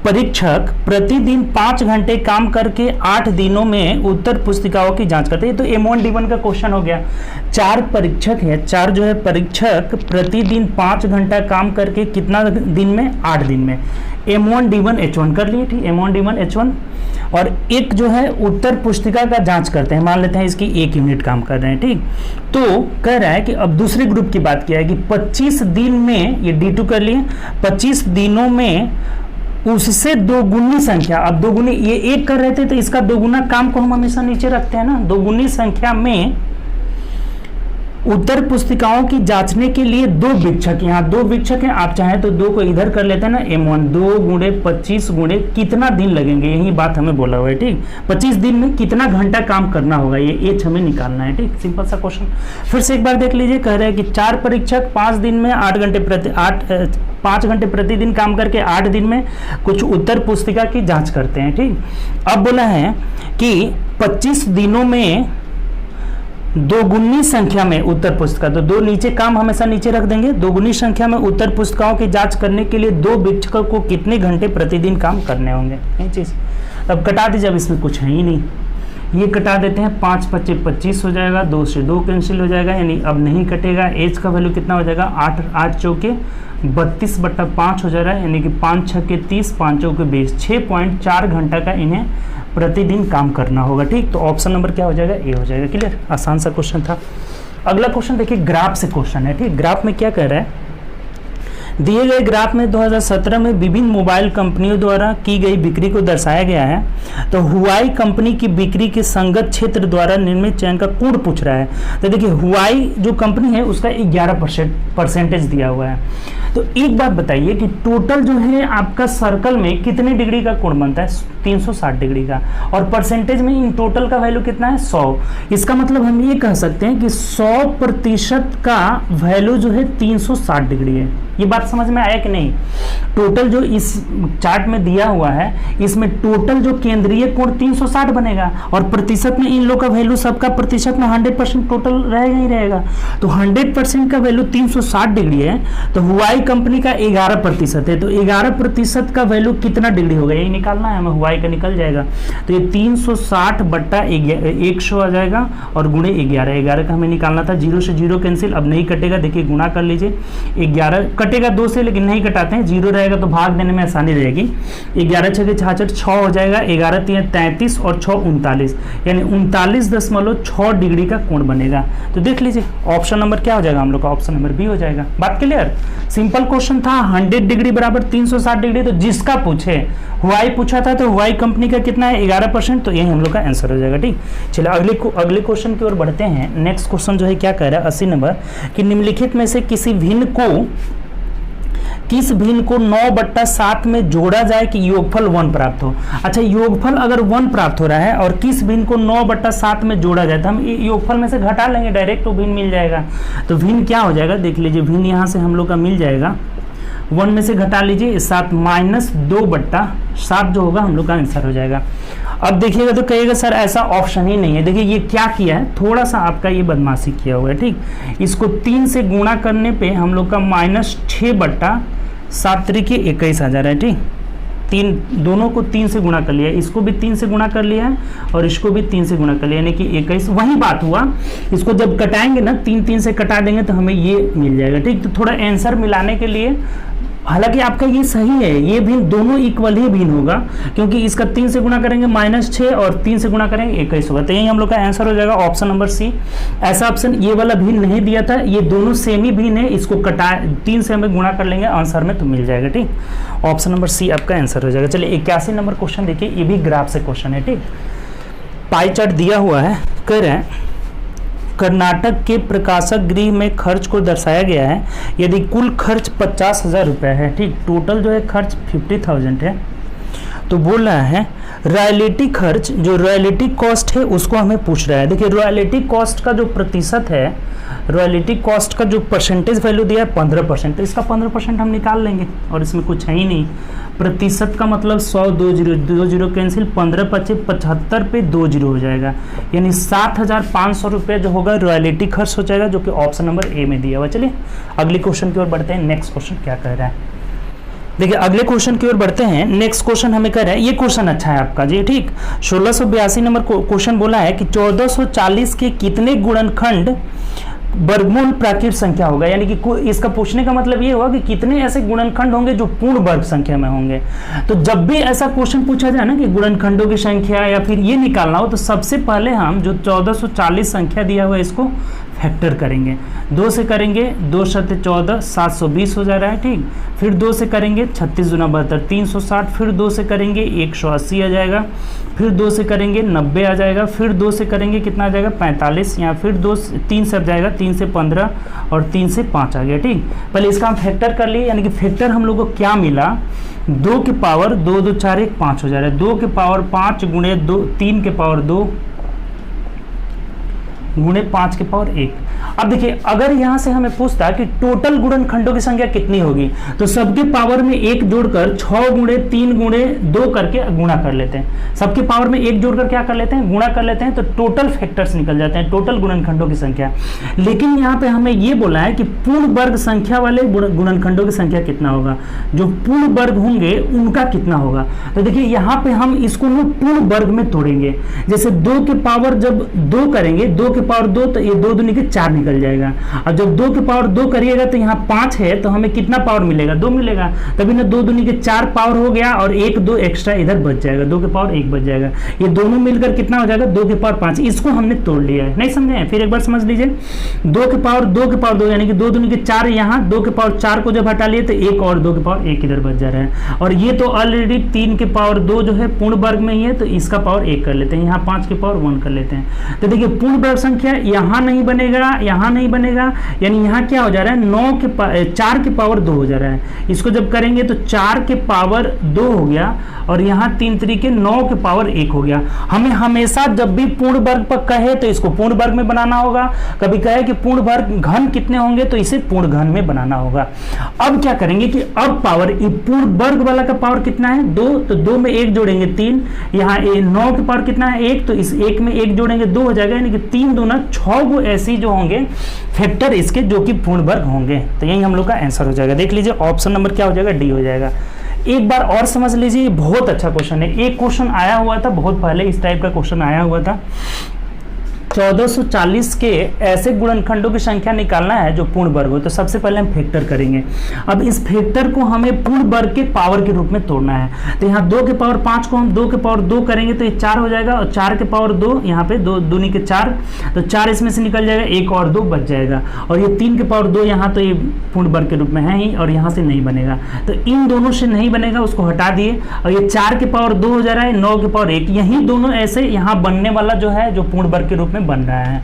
परीक्षक प्रतिदिन 5 घंटे काम करके 8 दिनों में उत्तर पुस्तिकाओं की जांच करते हैं, तो M1 D1 का क्वेश्चन हो गया। 4 परीक्षक है, 4 जो है परीक्षक प्रतिदिन 5 घंटा काम करके कितना दिन में, 8 दिन में। M1 D1 H1 कर लिए। ठीक, M1 D1 H1, और एक जो है उत्तर पुस्तिका का जांच करते हैं, मान लेते हैं इसकी 1 यूनिट काम कर रहे हैं। ठीक, तो कह रहा है कि अब दूसरे ग्रुप की बात किया है कि 25 दिन में, ये D2 कर लिए, 25 दिनों में उससे 2 गुनी संख्या, अब 2 गुनी, ये 1 कर रहे थे तो इसका 2 गुना काम को हम हमेशा नीचे रखते हैं ना, 2 गुनी संख्या में उत्तर पुस्तिकाओं की जांचने के लिए 2 वीक्षक, यहाँ 2 वीक्षक हैं, आप चाहें तो 2 को इधर कर लेते हैं ना, M1 2 गुणे 25 गुणे कितना दिन लगेंगे, यही बात हमें बोला हुआ है। ठीक, 25 दिन में कितना घंटा काम करना होगा, ये एच हमें निकालना है। ठीक, सिंपल सा क्वेश्चन फिर से एक बार देख लीजिए। कह रहे हैं कि 4 परीक्षक 5 दिन में 5 घंटे प्रतिदिन काम करके 8 दिन में कुछ उत्तर पुस्तिका की जांच करते हैं। ठीक, अब बोला है कि 25 दिनों में 2 गुनी संख्या में उत्तर पुस्तिका, तो 2 नीचे काम हमेशा नीचे रख देंगे, 2 गुनी संख्या में उत्तर पुस्तिकाओं की जांच करने के लिए 2 वीक्षकों को कितने घंटे प्रतिदिन काम करने होंगे, यही चीज। अब कटा दीजिए, अब इसमें कुछ है ही नहीं, ये कटा देते हैं, 5 × 25 25 हो जाएगा, 2 से 2 कैंसिल हो जाएगा, यानी अब नहीं कटेगा। एज का वैल्यू कितना हो जाएगा, 8 चौके 32/5 हो जा रहा है, यानी कि 5 × 6 = 30, 5 चौके 20, 6.4 घंटा का इन्हें प्रतिदिन काम करना होगा। ठीक, तो ऑप्शन नंबर क्या हो जाएगा, ए हो जाएगा। क्लियर, आसान सा क्वेश्चन था। अगला क्वेश्चन देखिए, ग्राफ से क्वेश्चन है। ठीक, ग्राफ में क्या कह रहा है, दिए गए ग्राफ में 2017 में विभिन्न मोबाइल कंपनियों द्वारा की गई बिक्री को दर्शाया गया है। तो हुआई कंपनी की बिक्री के संगत क्षेत्र द्वारा निर्मित चयन का कोण पूछ रहा है। तो देखिए हुआई जो कंपनी है उसका 11% दिया हुआ है। तो एक बात बताइए कि टोटल जो है आपका सर्कल में कितने डिग्री का कोण बनता है, 360 डिग्री का, और परसेंटेज में इन टोटल का वैल्यू कितना है, 100। इसका मतलब हम ये कह सकते हैं कि 100% का वैल्यू जो है 360 डिग्री है। ये बात समझ में आया कि नहीं। टोटल जो इस चार्ट में दिया हुआ है इसमें टोटल जो केंद्रीय कोण 360 बनेगा, और प्रतिशत में इन लोग का वैल्यू सबका प्रतिशत में 100% टोटल रहेगा ही रहेगा। तो 100% का वैल्यू 360 डिग्री है, तो हुआई कंपनी का 11% है, तो 11% का वैल्यू कितना डिग्री होगा, यही निकालना है हमें, हुआई का निकल जाएगा। तो ये 360/100 आ जाएगा, और गुणे 11 का हमें निकालना था, 0 से 0 कैंसिल, अब नहीं कटेगा, देखिए गुणा कर लीजिए, 11 कट कटेगा 2 से, लेकिन नहीं कटाते हैं, 0 रहेगा तो भाग देने में आसानी रहेगी। 11 छके 66, 6 हो जाएगा, 11 3 33 और 6 39, यानी 39.6 डिग्री का कोण बनेगा। तो देख लीजिए ऑप्शन नंबर क्या हो जाएगा हम लोग का, ऑप्शन नंबर बी हो जाएगा। बात क्लियर? सिंपल क्वेश्चन था, 100 डिग्री बराबर 360 डिग्री, तो जिसका पूछे हुआई पूछा था तो हुआई कंपनी का कितना है 11%, तो यही हम लोग का आंसर हो जाएगा। ठीक, चलिए अगले क्वेश्चन की ओर बढ़ते हैं। नेक्स्ट क्वेश्चन जो है क्या कह रहा है 80 नंबर कि निम्नलिखित में से किस भिन्न को 9/7 में जोड़ा जाए कि योगफल 1 प्राप्त हो। अच्छा, योगफल अगर 1 प्राप्त हो रहा है और किस भिन्न को 9/7 में जोड़ा जाए तो हम योगफल में से घटा लेंगे डायरेक्ट, तो भिन्न मिल जाएगा। तो भिन्न क्या हो जाएगा देख लीजिए, भिन्न यहाँ से हम लोग का मिल जाएगा 1 में से घटा लीजिए 7 -2/7 जो होगा हम लोग का आंसर हो जाएगा। अब देखिएगा तो कहिएगा सर ऐसा ऑप्शन ही नहीं है। देखिए ये क्या किया है, थोड़ा सा आपका ये बदमाशी किया हुआ है। ठीक, इसको 3 से गुणा करने पे हम लोग का -6/7 × 21 आ जा रहा है। ठीक, दोनों को 3 से गुणा कर लिया, इसको भी 3 से गुणा कर लिया है और इसको भी 3 से गुणा कर लिया, यानी कि 21। वही बात हुआ, इसको जब कटाएंगे ना 3 से कटा देंगे तो हमें ये मिल जाएगा। ठीक, तो थोड़ा आंसर मिलाने के लिए, हालांकि आपका ये सही है, ये भी दोनों इक्वल ही भिन्न होगा, क्योंकि इसका 3 से गुणा करेंगे -6 और 3 से गुणा करेंगे 21 होगा, तो यही हम लोग का आंसर हो जाएगा ऑप्शन नंबर सी। ऐसा ऑप्शन ये वाला भिन्न नहीं दिया था, ये दोनों सेम ही भिन्न है, इसको 3 से हमें गुणा कर लेंगे आंसर में तो मिल जाएगा। ठीक, ऑप्शन नंबर सी आपका आंसर हो जाएगा। चलिए 81 नंबर क्वेश्चन देखिए, ये भी ग्राफ से क्वेश्चन है। ठीक, पाई चार्ट दिया हुआ है, कह रहे हैं कर्नाटक के प्रकाशक गृह में खर्च को दर्शाया गया है यदि कुल खर्च 50,000 रुपये है। ठीक, टोटल जो है खर्च 50,000 है, तो बोल रहा है रॉयल्टी खर्च, जो रॉयल्टी कॉस्ट है उसको हमें पूछ रहा है। देखिए रॉयल्टी कॉस्ट का जो प्रतिशत है, रॉयल्टी कॉस्ट का जो परसेंटेज वैल्यू दिया है 15%, तो इसका 15% हम निकाल लेंगे और इसमें कुछ है ही नहीं। प्रतिशत का मतलब 100, 2 जीरो कैंसिल, 15 × 75 पे 2 जीरो हो जाएगा, यानी 7,500 रुपये जो होगा रॉयल्टी खर्च हो जाएगा, जो कि ऑप्शन नंबर ए में दिया हुआ। चलिए अगले क्वेश्चन की ओर बढ़ते हैं। नेक्स्ट क्वेश्चन क्या कह रहा है, देखिए अगले क्वेश्चन की ओर बढ़ते हैं। नेक्स्ट क्वेश्चन हमें कह रहा है, ये क्वेश्चन अच्छा है आपका जी। ठीक, 1682 नंबर क्वेश्चन बोला है कि 1440 के कितने गुणनखंड वर्गमूल प्राकृत संख्या होगा, यानी कि इसका पूछने का मतलब ये हुआ कि कितने ऐसे गुणनखंड होंगे जो पूर्ण वर्ग संख्या में होंगे। तो जब भी ऐसा क्वेश्चन पूछा जाए ना कि गुणनखंडों की संख्या या फिर ये निकालना हो, तो सबसे पहले हम जो 1440 संख्या दिया हुआ है इसको फैक्टर करेंगे। 2 से करेंगे 2 × 14 720 हो जा रहा है। ठीक, फिर 2 से करेंगे 36 × 72 360, फिर 2 से करेंगे 180 आ जाएगा, फिर 2 से करेंगे 90 आ जाएगा, फिर 2 से करेंगे कितना आ जाएगा 45, यहाँ फिर 3 से आ जाएगा 3 से 15 और 3 से 5 आ गया। ठीक, पहले इसका हम फैक्टर कर लिए, यानी कि फैक्टर हम लोग को क्या मिला, 2 के पावर 2 2 4 1 5 हो जा रहा है, 2 के पावर 5 गुणे 2 3 के पावर 2 गुणे 5 के पावर 1। अब देखिए अगर यहां से हमें पूछता कि टोटल गुणनखंडों की संख्या कितनी होगी, तो सबके पावर में 1 जोड़कर 6 गुणे 3 गुणे 2 करके गुणा कर लेते हैं। सबके पावर में 1 जोड़कर क्या कर लेते हैं, गुणा कर लेते हैं, तो टोटल फैक्टर्स निकल जाते हैं, टोटल गुणनखंडों की संख्या। लेकिन यहाँ पे हमें ये बोला है कि पूर्ण वर्ग संख्या वाले गुणनखंडों की संख्या कितना होगा, जो पूर्ण वर्ग होंगे उनका कितना होगा। तो देखिए यहाँ पे हम इसको पूर्ण वर्ग में तोड़ेंगे। जैसे 2 के पावर जब 2 करेंगे, 2 के पावर 2, तो ये 2 दूनी के 4 निकल जाएगा। और जब 2 के पावर 2 करिएगा तो यहाँ 5 है, तो हमें कितना पावर मिलेगा, 2 मिलेगा। तभी ना 2 दूनी के 4 पावर हो गया और 1 2 एक्स्ट्रा इधर बच जाएगा, 2 के पावर 1 बच जाएगा। ये दोनों मिलकर कितना हो जाएगा, 2 के पावर 5। इसको हमने तोड़ लिया है, नहीं समझे? फिर एक बार समझ लीजिए, 2 के पावर 2 यानी कि 2 दूनी के 4 यहाँ, 2 के पावर 4 को जब हटा लिए तो 1 और 2 के पावर 1 इधर बच जा रहा है। और ये तो ऑलरेडी 3 के पावर 2 जो है पूर्ण वर्ग में ही है, तो इसका पावर 1 कर लेते हैं, यहाँ 5 के पावर 1 कर लेते हैं। तो देखिए पूर्ण वर्ग संख्या यहाँ नहीं बनेगा, यहाँ नहीं बनेगा, यानी यहाँ क्या हो जा रहा है, 4 के पावर 2 हो जा रहा है। इसको जब करेंगे तो 4 के पावर 2 हो गया और यहाँ 3 तरीके 9 के पावर 1 हो गया। हमें हमेशा जब भी पूर्ण वर्ग पर कहे तो इसको पूर्ण वर्ग में बनाना होगा, कभी कहे कि पूर्ण वर्ग घन कितने होंगे तो इसे पूर्ण घन में बनाना होगा। अब क्या करेंगे कि अब पावर पूर्ण वर्ग वाला का पावर कितना है, 2, तो 2 में 1 जोड़ेंगे 3, यहाँ 9 के पावर कितना है 1, तो इस 1 में 1 जोड़ेंगे 2 हो जाएगा, यानी कि 3 दूना 6 गो ऐसी जो होंगे फैक्टर इसके जो कि पूर्ण वर्ग होंगे। तो यही हम लोग का आंसर हो जाएगा। देख लीजिए ऑप्शन नंबर क्या हो जाएगा, डी हो जाएगा। एक बार और समझ लीजिए, ये बहुत अच्छा क्वेश्चन है। एक क्वेश्चन आया हुआ था बहुत पहले, इस टाइप का क्वेश्चन आया हुआ था, 1440 के ऐसे गुणनखंडों की संख्या निकालना है जो पूर्ण वर्ग हो। तो सबसे पहले हम फैक्टर करेंगे। अब इस फैक्टर को हमें पूर्ण वर्ग के पावर के रूप में तोड़ना है। तो यहाँ 2 के पावर 5 को हम 2 के पावर 2 करेंगे तो ये 4 हो जाएगा, और 4 के पावर 2 यहाँ पे 2 दूनी के 4, तो 4 इसमें से निकल जाएगा, 1 और 2 बच जाएगा। और ये 3 के पावर 2 यहाँ तो ये पूर्ण वर्ग के रूप में है ही, और यहाँ से नहीं बनेगा, तो इन दोनों से नहीं बनेगा, उसको हटा दिए। और ये 4 के पावर 2 हो जा रहा है, 9 के पावर 1, यही दोनों ऐसे यहाँ बनने वाला जो है जो पूर्ण वर्ग के रूप में बन रहा है।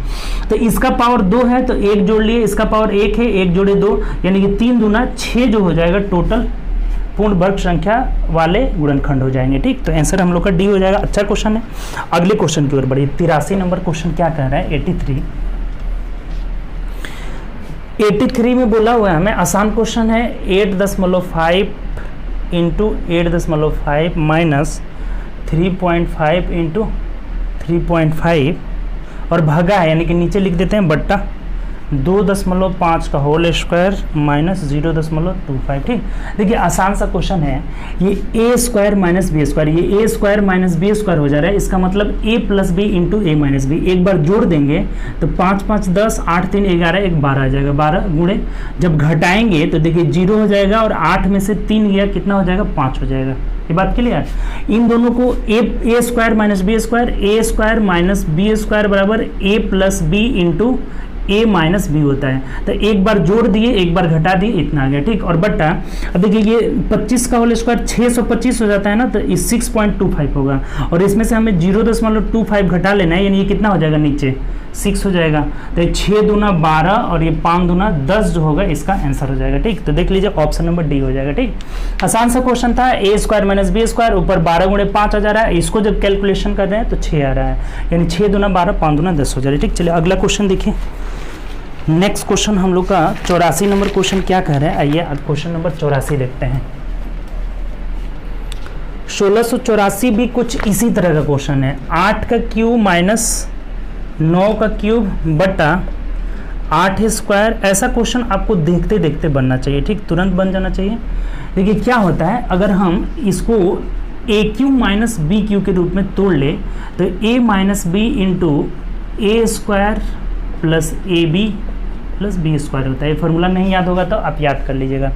तो इसका पावर 2 है तो 1 जोड़ लिए, इसका पावर 1 है, 1 जोड़े 2, यानी कि 3 दूना 6 जो हो जाएगा टोटल पूर्ण वर्ग संख्या वाले गुणनखंड हो जाएंगे। ठीक, तो आंसर हम लोग का डी हो जाएगा। अच्छा क्वेश्चन है। अगले क्वेश्चन की ओर बढ़िए। 83 नंबर क्वेश्चन क्या कह रहा है? 83 में बोला हुआ है हमें, आसान क्वेश्चन है, 8.5 इंटू 8.5 माइनस 3.5 इंटू 3.5 और भागा है, यानी कि नीचे लिख देते हैं बट्टा 2.5 का होल स्क्वायर माइनस 0.25। ठीक, देखिए आसान सा क्वेश्चन है। ये ए स्क्वायर माइनस बी स्क्वायर, ये ए स्क्वायर माइनस बी स्क्वायर हो जा रहा है। इसका मतलब ए plus B into A minus B. एक बार जोड़ देंगे तो 5 5 10, 8 3 11, 1 12 आ जाएगा। 12 गुणे जब घटाएंगे तो देखिए 0 हो जाएगा, और 8 में से 3 गया, कितना हो जाएगा? 5 हो जाएगा। ये बात क्लियर? इन दोनों को ए स्क्वायर माइनस बी स्क्वायर, ए स्क्वायर माइनस बी स्क्वायर बराबर ए plus B into A minus B होता है। तो एक बार जोड़ दिए, एक बार घटा दिए, इतना आ गया। ठीक, और बट्टा, अब देखिए ये 25 का होल स्क्वायर 625 हो जाता है ना, तो ये 6.25 होगा, और इसमें से हमें 0.25 घटा लेना है, यानी ये कितना हो जाएगा? नीचे 6 हो जाएगा। तो ये 6 दूना 12 और ये 5 दूना 10 जो होगा इसका आंसर हो जाएगा। ठीक, तो देख लीजिए ऑप्शन नंबर डी हो जाएगा। ठीक, आसान सा क्वेश्चन था। ए स्क्वायर माइनस बी स्क्वायर, ऊपर 12 गुणे 5 आ जा रहा है, इसको जब कैलकुलेशन कर रहे हैं तो 6 आ रहा है, यानी 6 दूना 12, 5 दूना 10 हो जा रहा है। ठीक, चलिए अगला क्वेश्चन देखिए। नेक्स्ट क्वेश्चन हम लोग का 84 नंबर क्वेश्चन क्या कह रहे हैं? आइए अब क्वेश्चन नंबर 84 देखते हैं। 1684 भी कुछ इसी तरह का क्वेश्चन है। 8 का क्यूब माइनस 9 का क्यूब बटा 8 स्क्वायर। ऐसा क्वेश्चन आपको देखते देखते बनना चाहिए। ठीक, तुरंत बन जाना चाहिए। देखिए क्या होता है, अगर हम इसको A Q minus B Q के रूप में तोड़ ले तो A minus B into A square plus A B plus B square होता है। ये फॉर्मूला नहीं याद होगा तो आप याद कर लीजिएगा।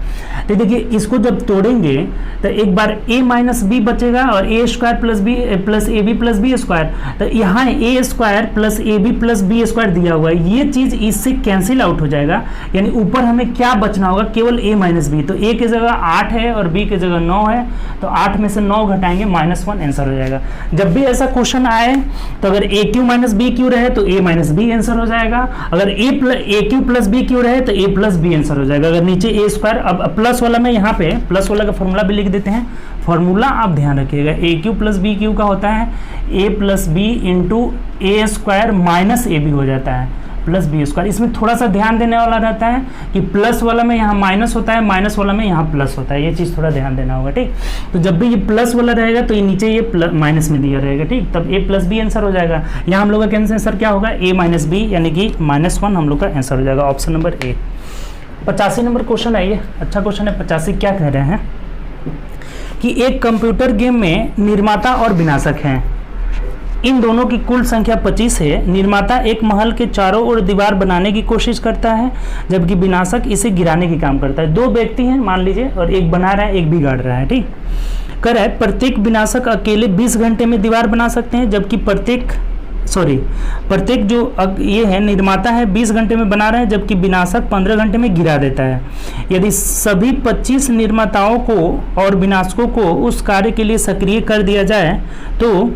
तो देखिए इसको जब तोड़ेंगे तो एक बार a माइनस बी बचेगा और A square plus B plus A B plus B square. तो यहाँ A square plus A B plus B square दिया हुआ है, ये चीज़ इससे कैंसिल आउट हो जाएगा, यानी ऊपर हमें क्या बचना होगा? केवल a माइनस बी। तो a की जगह 8 है और b की जगह 9 है, तो 8 में से 9 घटाएंगे -1 आंसर हो जाएगा। जब भी ऐसा क्वेश्चन आए तो अगर ए क्यू माइनस बी क्यू रहे तो a माइनस बी आंसर हो जाएगा, अगर ए क्यू प्लस बी क्यू रहे तो a प्लस बी आंसर हो जाएगा। अगर नीचे ए स्क्वायर, अब प्लस वाला में यहाँ पे प्लस वाला का फॉर्मूला भी लिख देते हैं। फॉर्मूला आप ध्यान रखिएगा, A cube plus B cube का होता है a plus B into A square minus A B हो जाता है प्लस बी स्क्वायर। इसमें थोड़ा सा ध्यान देने वाला रहता है कि प्लस वाला में यहाँ माइनस होता है, माइनस वाला में यहाँ प्लस होता है, ये चीज़ थोड़ा ध्यान देना होगा। ठीक, तो जब भी ये प्लस वाला रहेगा तो ये नीचे ये प्लस माइनस में दिया रहेगा। ठीक, तब ए प्लस बी आंसर हो जाएगा। यहाँ हम लोग का आंसर क्या होगा? ए माइनस बी, यानी कि -1 हम लोग का आंसर हो जाएगा, option number A. 85 number question आइए, अच्छा क्वेश्चन है। 85 क्या कह रहे हैं कि एक कंप्यूटर गेम में निर्माता और विनाशक हैं, इन दोनों की कुल संख्या 25 है। निर्माता एक महल के चारों ओर दीवार बनाने की कोशिश करता है, जबकि विनाशक इसे गिराने की काम करता है। 2 व्यक्ति हैं मान लीजिए, और एक बना रहा है एक बिगाड़ रहा है। ठीक, कह रहा है प्रत्येक विनाशक अकेले 20 घंटे में दीवार बना सकते हैं, जबकि प्रत्येक जो ये है निर्माता है 20 घंटे में बना रहा है, जबकि विनाशक 15 घंटे में गिरा देता है। यदि सभी 25 निर्माताओं को और विनाशकों को उस कार्य के लिए सक्रिय कर दिया जाए तो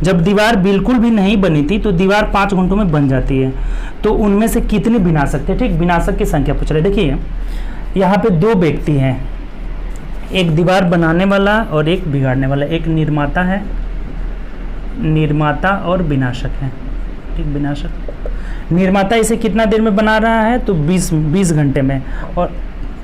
जब दीवार बिल्कुल भी नहीं बनी थी तो दीवार 5 घंटों में बन जाती है, तो उनमें से कितने विनाशक थे? ठीक, विनाशक की संख्या पूछ रहे। देखिए यहाँ पे 2 व्यक्ति हैं, एक दीवार बनाने वाला और एक बिगाड़ने वाला। एक निर्माता है, निर्माता और विनाशक है। ठीक, विनाशक निर्माता इसे कितना देर में बना रहा है? तो 20 घंटे में, और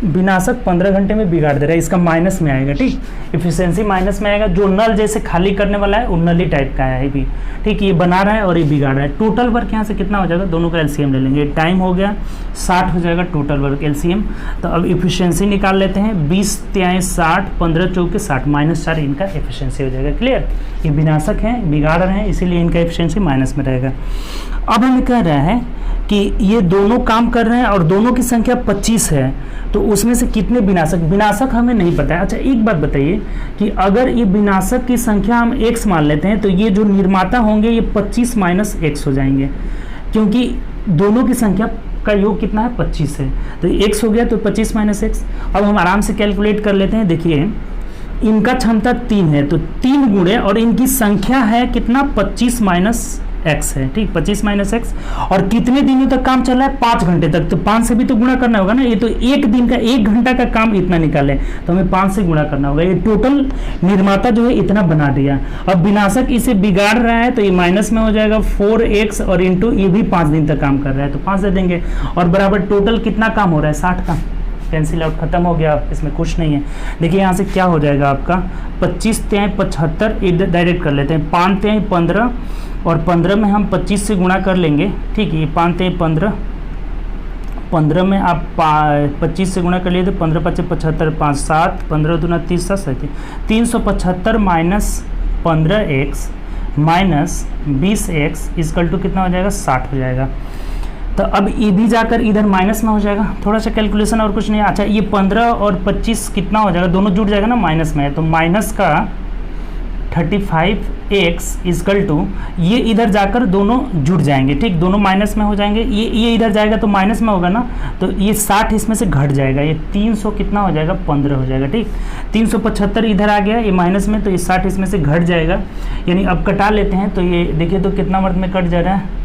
विनाशक 15 घंटे में बिगाड़ दे रहा है, इसका माइनस में आएगा। ठीक, इफिशियंसी माइनस में आएगा। जो नल जैसे खाली करने वाला है वो नली टाइप का है भी। ठीक, ये बना रहा है और ये बिगाड़ रहा है। टोटल वर्क यहाँ से कितना हो जाएगा, दोनों का एलसीएम ले लेंगे। टाइम हो गया 60 हो जाएगा टोटल वर्क एलसीएम। तो अब इफिशियंसी निकाल लेते हैं। 20 तिहाई 60, 15 चौके 60, -4 इनका एफिशिएंसी हो जाएगा। क्लियर, ये विनाशक हैं, बिगाड़ रहे हैं, इसीलिए इनका एफिशिएंसी माइनस में रहेगा। अब हमें कह रहा है कि ये दोनों काम कर रहे हैं और दोनों की संख्या 25 है, तो उसमें से कितने विनाशक हमें नहीं पता है। अच्छा, एक बात बताइए कि अगर ये विनाशक की संख्या हम x मान लेते हैं तो ये जो निर्माता होंगे ये 25 - x हो जाएंगे, क्योंकि दोनों की संख्या का योग कितना है, 25 है। तो x हो गया, तो 25 - x। अब हम आराम से कैलकुलेट कर लेते हैं। देखिए, इनका क्षमता 3 है, तो 3 गुणे और इनकी संख्या है कितना, 25 - x है। ठीक, 25 - x। और कितने दिनों तक काम चल रहा है, 5 घंटे तक। तो 5 से भी तो गुणा करना होगा ना। ये तो एक दिन का 1 घंटा का काम इतना निकाले, तो हमें 5 से गुणा करना होगा। ये टोटल निर्माता जो है इतना बना दिया। अब विनाशक इसे बिगाड़ रहा है, तो ये माइनस में हो जाएगा 4x और इंटू ये भी 5 दिन तक काम कर रहा है, तो 5 दे देंगे। और बराबर टोटल कितना काम हो रहा है, 60 का। कैंसिल आउट खत्म हो गया, इसमें कुछ नहीं है। देखिए यहाँ से क्या हो जाएगा आपका, 25 तिहाई 75 डायरेक्ट कर लेते हैं। 5 तिहाई 15 और 15 में हम 25 से गुणा कर लेंगे। ठीक है, ये 5 तिहाई 15, 15 में आप 25 से गुणा कर लिए तो 15 × 5 = 75, 5 7, 15 दूना 30, 7 375 - 15x - 20x इक्वल टू कितना हो जाएगा, 60 हो जाएगा। तो अब ये भी जाकर इधर माइनस में हो जाएगा। थोड़ा सा कैलकुलेशन और कुछ नहीं। अच्छा, ये 15 और 25 कितना हो जाएगा, दोनों जुड़ जाएगा ना, माइनस में है, तो माइनस का 35x इक्वल टू ये इधर जाकर दोनों जुड़ जाएंगे। ठीक, दोनों माइनस में हो जाएंगे। ये इधर जाएगा तो माइनस में होगा ना, तो ये 60 इसमें से घट जाएगा। ये 300 कितना हो जाएगा, 15 हो जाएगा। ठीक, 375 इधर आ गया, ये माइनस में, तो ये 60 इसमें से घट जाएगा। यानी अब कटा लेते हैं, तो ये देखिए तो कितना मर्द में कट जा रहा है,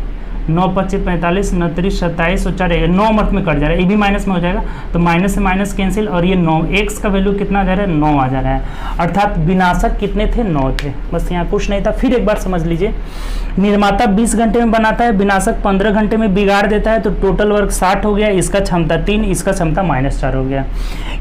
9 × 5 = 45, 29 27 और 4 9 मर्थ में कट जा रहा है। ये भी माइनस में हो जाएगा, तो माइनस से माइनस कैंसिल, और ये 9 x का वैल्यू कितना आ जा रहा है, 9 आ जा रहा है। अर्थात विनाशक कितने थे, 9 थे। बस यहाँ कुछ नहीं था। फिर एक बार समझ लीजिए, निर्माता 20 घंटे में बनाता है, विनाशक 15 घंटे में बिगाड़ देता है, तो टोटल वर्क 60 हो गया। इसका क्षमता 3, इसका क्षमता -4 हो गया।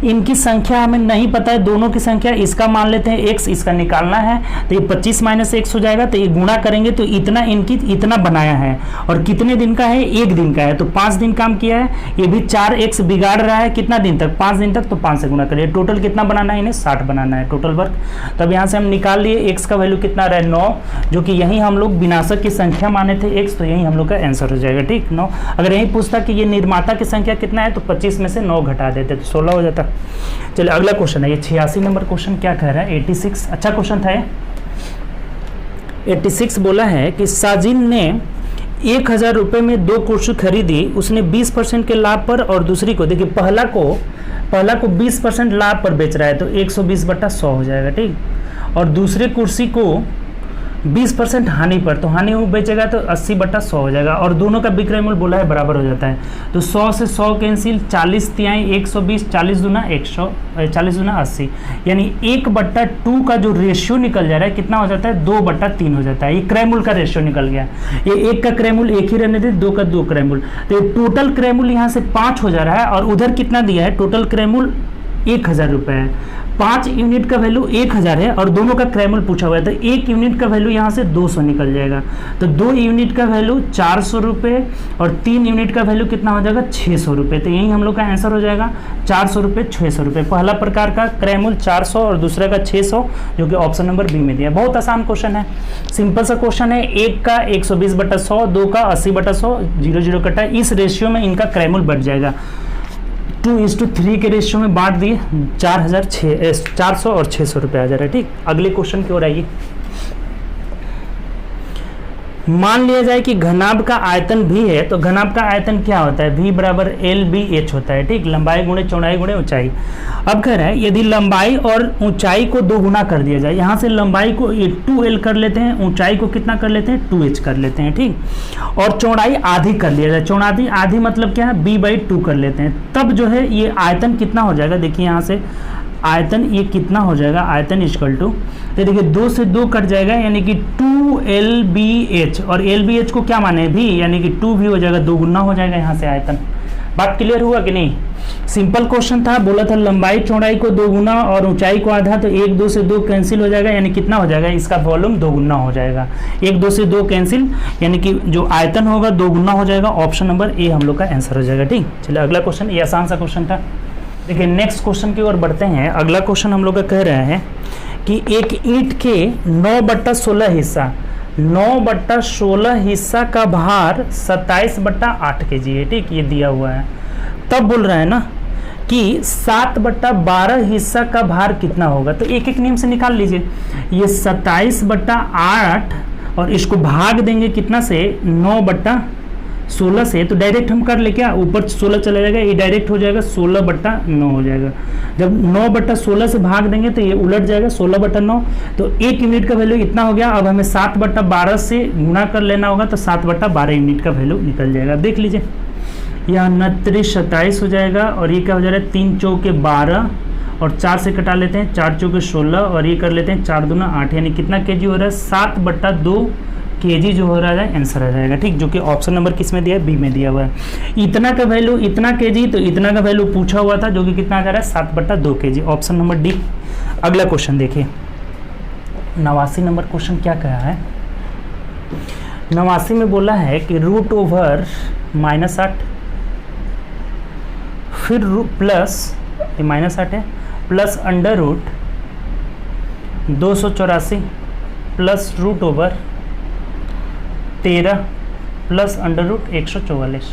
इनकी संख्या हमें नहीं पता है, दोनों की संख्या। इसका मान लेते हैं x, इसका निकालना है, तो ये 25 - x हो जाएगा। तो ये गुणा करेंगे तो इतना इनकी इतना बनाया है, और कितने दिन का है, 1 दिन का है, तो 5 दिन काम किया है। ये भी 4x बिगाड़ रहा है, कितना दिन तक, 5 दिन तक, तो 5 से गुणा करिए। टोटल कितना बनाना है, इन्हें 60 बनाना है टोटल वर्क। तब यहाँ से हम निकाल लिए x का वैल्यू कितना रहा है, 9, जो कि यही हम लोग विनाशक की संख्या माने थे x, तो यही हम लोग का आंसर हो जाएगा। ठीक, 9। अगर यही पूछता कि ये निर्माता की संख्या कितना है, तो 25 में से 9 घटा देते तो 16 हो जाता। चलिए अगला क्वेश्चन है, ये 86 नंबर क्वेश्चन क्या कह रहा है, 86। अच्छा क्वेश्चन था ये। 86 बोला है कि साजिन ने 1000 रुपये में 2 कुर्सी खरीदी, उसने 20% के लाभ पर, और दूसरी को, देखिए पहला को 20% लाभ पर बेच रहा है, तो 120/100 हो जाएगा। ठीक, और दूसरे कुर्सी को 20% हानि पर, तो हानि वो बेचेगा तो 80/100 हो जाएगा। और दोनों का विक्रय मूल्य बोला है बराबर हो जाता है, तो 100 से 100 कैंसिल, 40 तिहाई 120, 40 दूना 100, 40 दूना 80, यानी 1/2 का जो रेशियो निकल जा रहा है कितना हो जाता है, 2/3 हो जाता है। ये क्रय मूल्य का रेशियो निकल गया। ये 1 का क्रय मूल्य 1 ही रहने दे, 2 का 2 क्रय मूल्य, तो टोटल क्रय मूल्य यहाँ से 5 हो जा रहा है। और उधर कितना दिया है, टोटल क्रय मूल्य 1000 रुपये है। 5 यूनिट का वैल्यू 1000 है, और दोनों का क्रय मूल्य पूछा हुआ है, तो 1 यूनिट का वैल्यू यहाँ से 200 निकल जाएगा। तो 2 यूनिट का वैल्यू 400 रुपये, और 3 यूनिट का वैल्यू कितना हो जाएगा, 600 रुपये। तो यही हम लोग का आंसर हो जाएगा, 400 रुपये, 600 रुपये। पहला प्रकार का क्रय मूल्य 400 और दूसरा का 600, जो कि ऑप्शन नंबर बी में दिया। बहुत आसान क्वेश्चन है, सिंपल सा क्वेश्चन है। 1 का 120/100, 2 का 80/100, 0 कटा, इस रेशियो में इनका क्रय मूल्य बढ़ जाएगा। 2:3 के रेशियो में बांट दिए, 400 और 600 रुपये आ जा रहा है। ठीक, अगले क्वेश्चन की ओर आइए। मान लिया जाए कि घनाभ का आयतन भी है, तो घनाभ का आयतन क्या होता है, V = LBH होता है। ठीक, लंबाई गुणे चौड़ाई गुणे ऊंचाई। अब कह रहा है यदि लंबाई और ऊंचाई को 2 गुना कर दिया जाए, यहाँ से लंबाई को 2L कर लेते हैं, ऊंचाई को कितना कर लेते हैं, 2H कर लेते हैं। ठीक, और चौड़ाई आधी कर लिया जाए, चौड़ाई आधी मतलब क्या है, B/2 कर लेते हैं, तब जो है ये आयतन कितना हो जाएगा। देखिए यहाँ से आयतन ये कितना हो जाएगा, आयतन इक्वल टू, तो देखिए 2 से 2 कट जाएगा, यानी कि 2LBH, और LBH को क्या माने, भी, यानी कि 2 भी हो जाएगा, 2 गुना हो जाएगा यहाँ से आयतन। बात क्लियर हुआ कि नहीं? सिंपल क्वेश्चन था, बोला था लंबाई चौड़ाई को 2 गुना और ऊंचाई को आधा, तो 1 2 से 2 कैंसिल हो जाएगा, यानी कितना हो जाएगा, इसका वॉल्यूम 2 गुना हो जाएगा। 1 2 से 2 कैंसिल, यानी कि जो आयतन होगा 2 गुना हो जाएगा। ऑप्शन नंबर ए हम लोग का आंसर हो जाएगा। ठीक, चलिए अगला क्वेश्चन, ये आसान सा क्वेश्चन था। देखिए नेक्स्ट क्वेश्चन की ओर बढ़ते हैं। अगला क्वेश्चन हम लोग का कह रहा है कि एक ईंट के 9/16 हिस्सा 9/16 हिस्सा का भार 27/8 kg है। ठीक, ये दिया हुआ है। तब बोल रहा है ना कि 7/12 हिस्सा का भार कितना होगा, तो एक एक नियम से निकाल लीजिए। ये 27/8 और इसको भाग देंगे कितना से, 9/16 से, तो डायरेक्ट हम कर ले क्या, ऊपर 16 चला जाएगा, ये डायरेक्ट हो जाएगा 16/9 हो जाएगा। जब 9/16 से भाग देंगे तो ये उलट जाएगा 16/9, तो 1 यूनिट का वैल्यू इतना हो गया। अब हमें 7/12 से गुणा कर लेना होगा, तो 7/12 यूनिट का वैल्यू निकल जाएगा। देख लीजिए, यह 29 27 हो जाएगा, और ये क्या हो जाएगा, 3 चौके 12 और 4 से कटा लेते हैं, 4 चौके 16 और ये कर लेते हैं 4 दूना 8, यानी कितना केजी हो रहा है, 7/2 kg जो हो रहा है आंसर आ जाएगा। ठीक, जो कि ऑप्शन नंबर किस में दिया है, बी में दिया हुआ है। इतना का वैल्यू इतना kg, तो इतना का वैल्यू पूछा हुआ था, जो कि कितना आ जा रहा है, 7/2 kg, ऑप्शन नंबर डी। अगला क्वेश्चन देखिए, 89 नंबर क्वेश्चन क्या कहा है। 89 में बोला है कि √8 फिर प्लस -8 है, प्लस √284 प्लस √13 प्लस √144,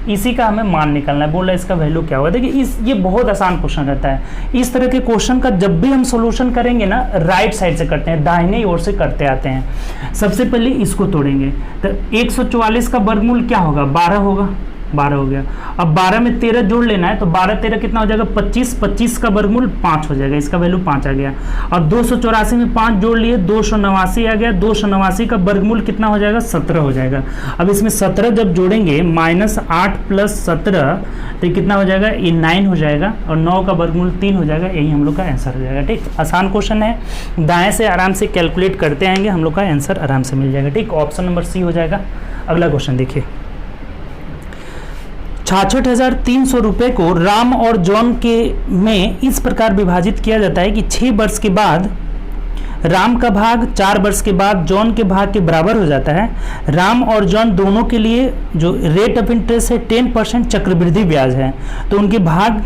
इसी का हमें मान निकालना है। बोला इसका वैल्यू क्या होगा। देखिए ये बहुत आसान क्वेश्चन रहता है। इस तरह के क्वेश्चन का जब भी हम सॉल्यूशन करेंगे ना, राइट साइड से करते हैं, दाहिने ओर से करते आते हैं। सबसे पहले इसको तोड़ेंगे, तो 144 का वर्गमूल क्या होगा, 12 होगा, 12 हो गया। अब 12 में 13 जोड़ लेना है, तो 12 13 कितना हो जाएगा, 25, 25 का वर्गमूल 5 हो जाएगा, इसका वैल्यू 5 आ गया। और 284 में 5 जोड़ लिए, 289 आ गया, 289 का वर्गमूल कितना हो जाएगा, 17 हो जाएगा। अब इसमें 17 जब जोड़ेंगे, -8 प्लस 17, तो कितना हो जाएगा, ये 9 हो जाएगा, और 9 का वर्गमूल 3 हो जाएगा, यही हम लोग का आंसर हो जाएगा। ठीक, आसान क्वेश्चन है, दाएँ से आराम से कैलकुलेट करते आएंगे, हम लोग का आंसर आराम से मिल जाएगा। ठीक, ऑप्शन नंबर सी हो जाएगा। अगला क्वेश्चन देखिए, 66,300 रुपये को राम और जॉन के में इस प्रकार विभाजित किया जाता है कि 6 वर्ष के बाद राम का भाग 4 वर्ष के बाद जॉन के भाग के बराबर हो जाता है। राम और जॉन दोनों के लिए जो रेट ऑफ इंटरेस्ट है 10% चक्रवृद्धि ब्याज है, तो उनके भाग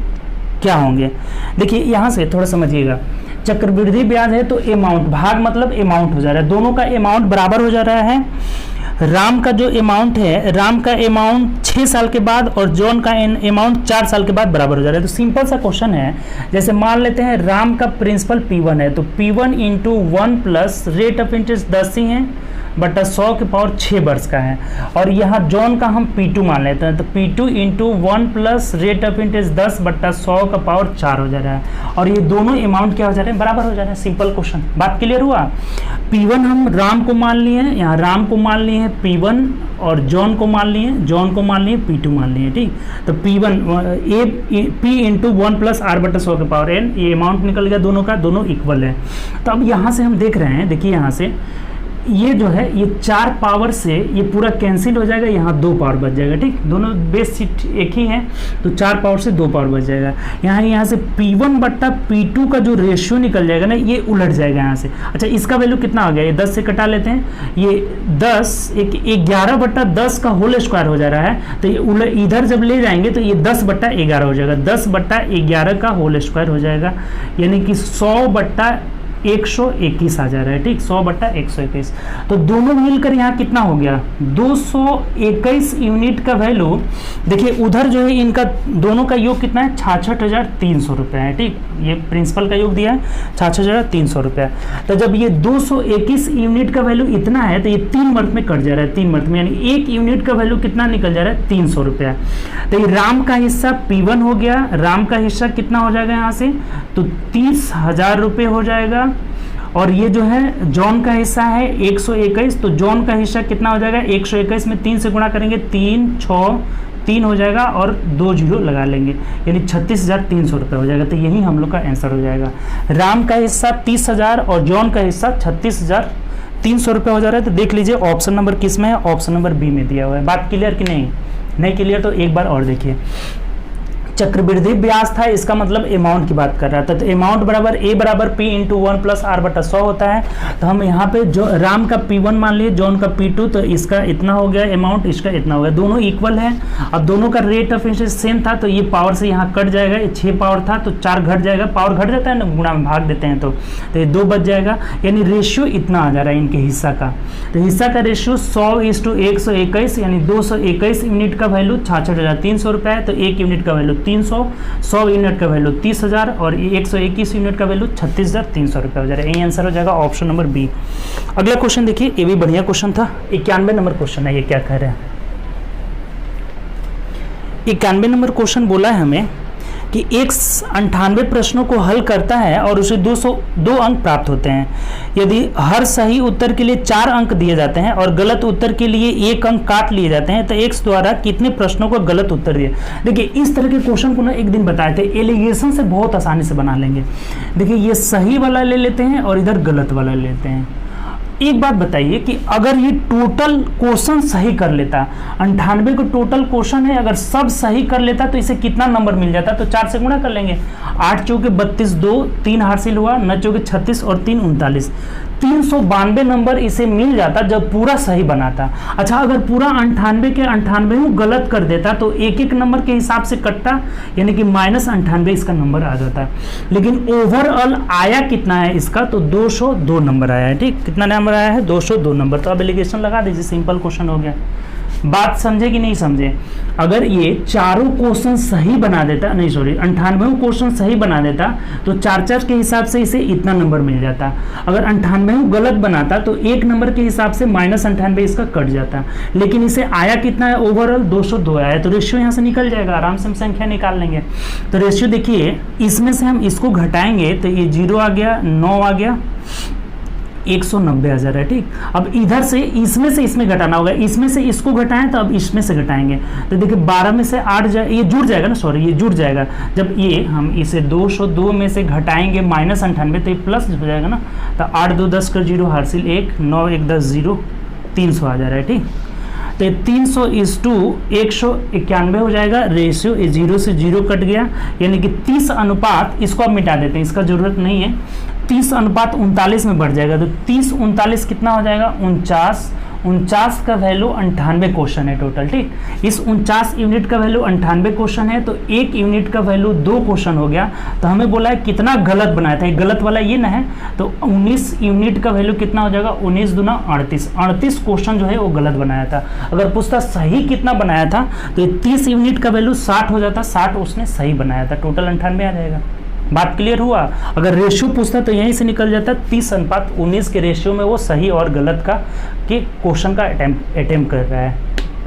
क्या होंगे। देखिए यहाँ से थोड़ा समझिएगा, चक्रवृद्धि ब्याज है तो अमाउंट, भाग मतलब अमाउंट हो जा रहा है, दोनों का अमाउंट बराबर हो जा रहा है। राम का जो अमाउंट है, राम का अमाउंट 6 साल के बाद और जॉन का अमाउंट 4 साल के बाद बराबर हो जा रहा है। तो सिंपल सा क्वेश्चन है, जैसे मान लेते हैं राम का प्रिंसिपल P1 है, तो P1 × 1 plus rate of interest 10 ही है बटा 100 के पावर 6 वर्ष का है, और यहाँ जॉन का हम P2 मान लेते हैं, तो P2 × 1 plus rate of interest 10 बटा 100 का पावर 4 हो जा रहा है, और ये दोनों अमाउंट क्या हो जा रहे हैं, बराबर हो जा रहे हैं। सिंपल क्वेश्चन, बात क्लियर हुआ। P1 हम राम को मान लिए हैं, यहाँ राम को मान लिए हैं P1, और जॉन को मान लिए, जॉन को मान लिए P2 मान लिए। ठीक, तो P1 P × 1 प्लस R बटा 100 के पावर n, ये अमाउंट निकल गया दोनों का, दोनों इक्वल है। तो अब यहाँ से हम देख रहे हैं, देखिए यहाँ से ये जो है ये 4 पावर से ये पूरा कैंसिल हो जाएगा, यहाँ 2 पावर बच जाएगा। ठीक, दोनों बेस सीट एक ही है, तो 4 पावर से 2 पावर बच जाएगा। यहाँ से P1 बट्टा P2 का जो रेशियो निकल जाएगा ना, ये उलट जाएगा यहाँ से। अच्छा, इसका वैल्यू कितना आ गया, ये 10 से कटा लेते हैं, ये 10 11/10 का होल स्क्वायर हो जा रहा है, तो ये इधर जब ले जाएंगे तो ये 10/11 हो जाएगा, 10/11 का होल स्क्वायर हो जाएगा, यानी कि 100/121 आ जा रहा है। ठीक, 100/121, तो दोनों मिलकर यहाँ कितना हो गया, 221 यूनिट का वैल्यू। देखिए उधर जो है इनका दोनों का योग कितना है, 66,300 रुपये है। ठीक, ये प्रिंसिपल का योग दिया है 66,300 रुपये। तो जब ये 221 यूनिट का वैल्यू इतना है, तो ये 3 मंथ में कट जा रहा है, 3 मंथ में, यानी 1 यूनिट का वैल्यू कितना निकल जा रहा है, 300 रुपया। तो ये राम का हिस्सा P1 हो गया, राम का हिस्सा कितना हो जाएगा यहाँ से, तो 30,000 रुपये हो जाएगा, और ये जो है जॉन का हिस्सा है 121, तो जॉन का हिस्सा कितना हो जाएगा, 121 में 3 से गुणा करेंगे, 3 6 3 हो जाएगा, और 2 जीरो लगा लेंगे, यानी 36,300 रुपये हो जाएगा। तो यही हम लोग का आंसर हो जाएगा। राम का हिस्सा 30,000 और जॉन का हिस्सा 36,300 रुपये हो जा रहा है। तो देख लीजिए ऑप्शन नंबर किस में है, ऑप्शन नंबर बी में दिया हुआ है। बात क्लियर कि नहीं, नहीं क्लियर तो एक बार और देखिए, चक्रवृद्धि ब्याज था, इसका मतलब अमाउंट की बात कर रहा था, तो अमाउंट बराबर ए बराबर पी इंटू 1 प्लस आर बटा 100 होता है। तो हम यहाँ पे जो राम का P1 मान लिए, जॉन का P2, तो इसका इतना हो गया अमाउंट, इसका इतना हो गया, दोनों इक्वल है। अब दोनों का रेट ऑफ इंटरेस्ट सेम था, तो ये पावर से यहाँ कट जाएगा, ये 6 पावर था तो 4 घट जाएगा, पावर घट जाता है ना, गुणा में भाग देते हैं तो ये 2 बच जाएगा, यानी रेशियो इतना आ जा रहा है इनके हिस्सा का। तो हिस्सा का रेशियो 100:121, यानी 221 यूनिट का वैल्यू 66,300 रुपये है, तो 1 यूनिट का वैल्यू 300, 100 यूनिट का वैल्यू 30,000 और 121 यूनिट का वैल्यू 36,300 रुपये हो जाएगा। यही आंसर हो जाएगा ऑप्शन नंबर बी। अगला क्वेश्चन देखिए, ये भी बढ़िया क्वेश्चन था, 91 नंबर क्वेश्चन है। ये क्या कह रहे हैं, 91 नंबर क्वेश्चन बोला है हमें कि एक 98 प्रश्नों को हल करता है और उसे 202 अंक प्राप्त होते हैं। यदि हर सही उत्तर के लिए 4 अंक दिए जाते हैं और गलत उत्तर के लिए 1 अंक काट लिए जाते हैं, तो एक्स द्वारा कितने प्रश्नों को गलत उत्तर दिए। देखिए इस तरह के क्वेश्चन को ना एक दिन बताए थे, एलिगेशन से बहुत आसानी से बना लेंगे। देखिए ये सही वाला ले लेते हैं और इधर गलत वाला ले लेते हैं। एक बात बताइए कि अगर ये टोटल क्वेश्चन सही कर लेता, 98 को टोटल क्वेश्चन है, अगर सब सही कर लेता तो इसे कितना नंबर मिल जाता, तो 4 से गुणा कर लेंगे। 8 चौके 32, 2 3 हासिल हुआ, 9 चौके 36 और 3 39, 392 नंबर इसे मिल जाता जब पूरा सही बनाता। अच्छा अगर पूरा 98 के 98 गलत कर देता तो एक एक नंबर के हिसाब से कटता, यानी कि -98 इसका नंबर आ जाता। लेकिन ओवरऑल आया कितना है इसका, तो 202 नंबर आया है। ठीक, कितना नंबर आया है, 202 नंबर। तो अब एलिगेशन लगा दीजिए, सिंपल क्वेश्चन हो गया। बात समझे कि नहीं समझे, अगर ये चारों क्वेश्चन सही बना देता, नहीं सॉरी 98 क्वेश्चन सही बना देता तो 4-4 के हिसाब से इसे इतना नंबर मिल जाता। अगर 98 गलत बनाता तो 1 नंबर के हिसाब से -98 इसका कट जाता। लेकिन इसे आया कितना है, ओवरऑल 202 आया है, तो रेशियो यहाँ से निकल जाएगा, आराम से हम संख्या निकाल लेंगे। तो रेशियो देखिए, इसमें से हम इसको घटाएंगे तो ये 0 आ गया, 9 आ गया, 190 आ जा रहा है। ठीक, अब इधर से इसमें इसमें घटाना होगा, इसमें से इसको घटाएं तो अब इसमें से घटाएंगे, तो देखिए 12 में से 8 ये जुड़ जाएगा ना, सॉरी ये जुड़ जाएगा। जब ये हम इसे 202 में से घटाएंगे -98 तो ये प्लस हो जाएगा ना, तो 8 2 10 कर 0 हासिल 1, 9 1 10 0, 300 आ जा रहा है। ठीक, तो 300:191 हो जाएगा। रेशियो 0 से 0 कट गया, यानी कि 30 अनुपात, इसको अब मिटा देते हैं, इसका जरूरत नहीं है, 30:39 में बढ़ जाएगा। तो 30:39 कितना हो जाएगा, 49 का वैल्यू 98 क्वेश्चन है टोटल। ठीक, इस 49 यूनिट का वैल्यू 98 क्वेश्चन है, तो 1 यूनिट का वैल्यू 2 क्वेश्चन हो गया। तो हमें बोला है कितना गलत बनाया था, गलत वाला ये ना है, तो 19 यूनिट का वैल्यू कितना हो जाएगा, 19 दूना 38, 38 क्वेश्चन जो है वो गलत बनाया था। अगर पूछता सही कितना बनाया था तो 30 यूनिट का वैल्यू 60 हो जाता, 60 उसने सही बनाया था, टोटल 98 आ जाएगा। बात क्लियर हुआ। अगर रेशियो पूछता तो यहीं से निकल जाता 30:19 के रेशियो में वो सही और गलत का के क्वेश्चन का अटेम्प्ट कर रहा है।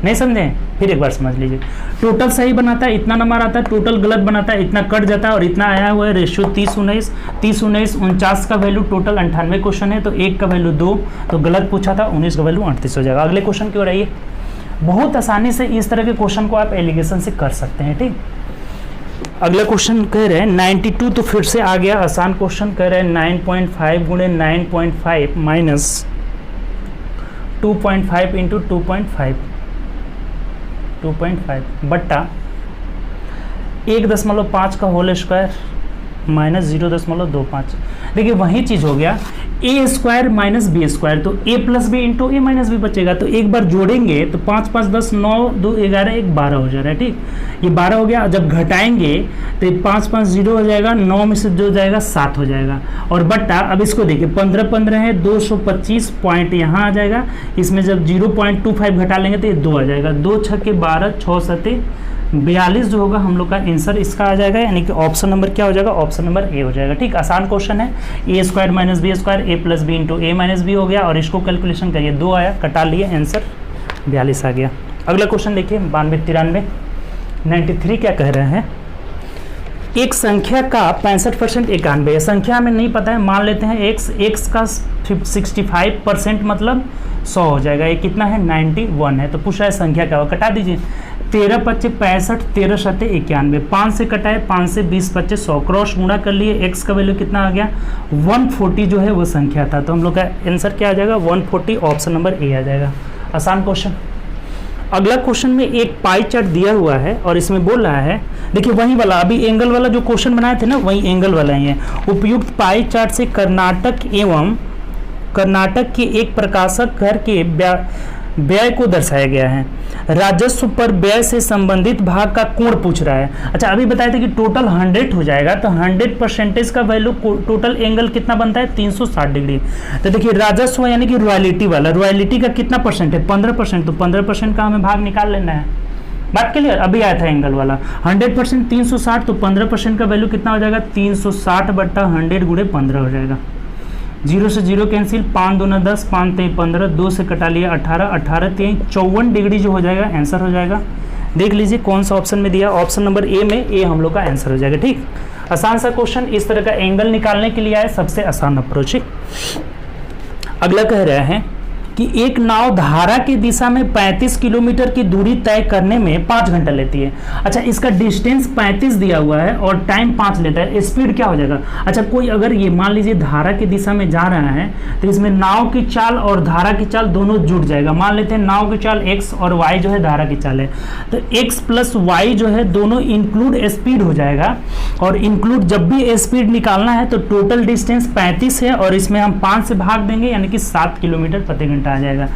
नहीं समझे, फिर एक बार समझ लीजिए, टोटल सही बनाता है इतना नंबर आता है, टोटल गलत बनाता है इतना कट जाता है, और इतना आया हुआ है। रेशियो 30:19, 49 का वैल्यू टोटल 98 क्वेश्चन है, तो 1 का वैल्यू 2, तो गलत पूछा था, 19 का वैल्यू 38 हो जाएगा। अगले क्वेश्चन की ओर आइए। बहुत आसानी से इस तरह के क्वेश्चन को आप एलिगेशन से कर सकते हैं। ठीक, अगला क्वेश्चन कह रहे हैं 92, तो फिर से आ गया आसान क्वेश्चन, कह रहे हैं 9.5 गुणे 9.5 माइनस 2.5 इंटू 2.5 बट्टा 1.5 का होल स्क्वायर माइनस 0.25। देखिए वही चीज़ हो गया, a² माइनस b², तो a plus B into A minus B बचेगा। तो एक बार जोड़ेंगे तो 5 5 10 9 2 11 1 12 हो जा रहा है। ठीक, ये 12 हो गया। जब घटाएंगे तो 5 5 0 हो जाएगा, 9 में से जो जाएगा 7 हो जाएगा, और बट्टा अब इसको देखिए 15 15 है, 225 पॉइंट यहाँ आ जाएगा। इसमें जब 0.25 घटा लेंगे तो ये 2 आ जाएगा, 2 6 12 6 7 42 जो होगा हम लोग का आंसर इसका आ जाएगा, यानी कि ऑप्शन नंबर क्या हो जाएगा, ऑप्शन नंबर ए हो जाएगा। ठीक, आसान क्वेश्चन है, a² minus b², a plus B into A minus B हो गया, और इसको कैलकुलेशन करिए, 2 आया, कटा लिए, आंसर 42 आ गया। अगला क्वेश्चन देखिए 92 93 93 क्या कह रहे हैं, एक संख्या का 65% 91 है। संख्या हमें नहीं पता है, मान लेते हैं x का 65% मतलब 100 हो जाएगा। ये कितना है, 91 है। तो पूछा है संख्या क्या होगा, कटा दीजिए, 13 25 65, 13 7 91, 5 से कटाए, 5 से 20 25 100, क्रॉस गुणा कर लिए, x का वैल्यू कितना आ गया, 140 जो है वो संख्या था। तो हम लोग का आंसर क्या आ जाएगा, 140, ऑप्शन नंबर ए आ जाएगा। आसान क्वेश्चन। अगला क्वेश्चन में एक पाई चार्ट दिया हुआ है और इसमें बोल रहा है, देखिए वही वाला अभी एंगल वाला जो क्वेश्चन बनाए थे ना, वही एंगल वाला ही है। उपयुक्त पाई चार्ट से कर्नाटक के एक प्रकाशक घर के व्यय को दर्शाया गया है। राजस्व पर व्यय से संबंधित भाग का कोण पूछ रहा है। अच्छा, अभी बताया था कि टोटल 100 हो जाएगा, तो 100% का वैल्यू टोटल एंगल कितना बनता है, 360 डिग्री। तो देखिए राजस्व यानी कि रॉयल्टी वाला, रॉयल्टी का कितना परसेंट है, 15%, तो 15% का हमें भाग निकाल लेना है। बात क्लियर? अभी आया था एंगल वाला 100% 360, तो 15% का वैल्यू कितना हो जाएगा, 360/100 गुणे 15 हो जाएगा। 0 से 0 कैंसिल, 5 दूना 10, 5 3 15, 2 से कटा लिया 18, 18 3 54 डिग्री जो हो जाएगा आंसर हो जाएगा। देख लीजिए कौन सा ऑप्शन में दिया, ऑप्शन नंबर ए में, ए हम लोग का आंसर हो जाएगा। ठीक, आसान सा क्वेश्चन, इस तरह का एंगल निकालने के लिए आया, सबसे आसान अप्रोच है। अगला कह रहा है कि एक नाव धारा की दिशा में 35 किलोमीटर की दूरी तय करने में 5 घंटा लेती है। अच्छा, इसका डिस्टेंस 35 दिया हुआ है और टाइम 5 लेता है, स्पीड क्या हो जाएगा। अच्छा, कोई अगर ये मान लीजिए धारा की दिशा में जा रहा है तो इसमें नाव की चाल और धारा की चाल दोनों जुड़ जाएगा। मान लेते हैं नाव की चाल x और y जो है धारा की चाल है, तो x प्लस y जो है दोनों इंक्लूड स्पीड हो जाएगा। और इंक्लूड जब भी स्पीड निकालना है तो टोटल डिस्टेंस 35 है और इसमें हम 5 से भाग देंगे यानी कि 7 किलोमीटर प्रति घंटा आ जाएगा।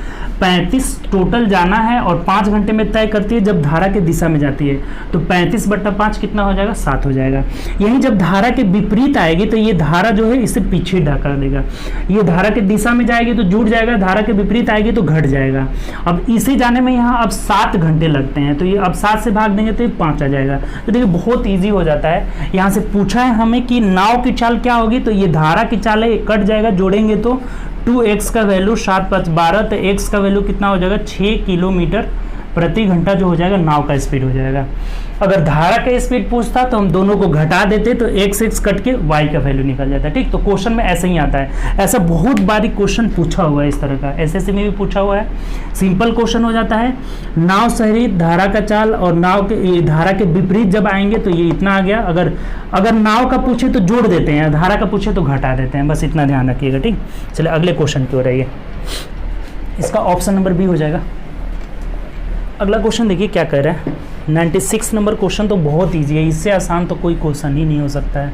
35 टोटल जाना है और 5 घंटे में तय करती है जब धारा के दिशा में जाती है, तो 35/5 कितना हो जाएगा, 7 हो जाएगा। यही जब धारा के विपरीत आएगी तो ये धारा जो है इसे पीछे ढका देगा। ये धारा के दिशा में जाएगी तो जुड़ जाएगा, धारा के विपरीत आएगी तो घट जाएगा। अब इसे जाने में यहाँ अब 7 घंटे लगते हैं, तो ये अब 7 से भाग देंगे तो ये 5 आ जाएगा। तो देखिए बहुत ईजी हो जाता है। यहाँ से पूछा है हमें कि नाव की चाल क्या होगी, तो ये धारा की चाल है, कट जाएगा, जोड़ेंगे तो 2x का वैल्यू 7 5 12, तो x का वैल्यू कितना हो जाएगा, 6 किलोमीटर प्रति घंटा जो हो जाएगा नाव का स्पीड हो जाएगा। अगर धारा का स्पीड पूछता तो हम दोनों को घटा देते तो x कट के y का वैल्यू निकल जाता है। ठीक, तो क्वेश्चन में ऐसे ही आता है। ऐसा बहुत बारी क्वेश्चन पूछा हुआ है इस तरह का, एसएससी में भी पूछा हुआ है। सिंपल क्वेश्चन हो जाता है, नाव सहित धारा का चाल और नाव के धारा के विपरीत जब आएंगे तो ये इतना आ गया। अगर नाव का पूछे तो जोड़ देते हैं, धारा का पूछे तो घटा देते हैं, बस इतना ध्यान रखिएगा। ठीक, चलिए अगले क्वेश्चन की ओर आइए। इसका ऑप्शन नंबर बी हो जाएगा। अगला क्वेश्चन देखिए क्या कह रहा है, 96 नंबर क्वेश्चन तो बहुत ईजी है, इससे आसान तो कोई क्वेश्चन ही नहीं हो सकता है।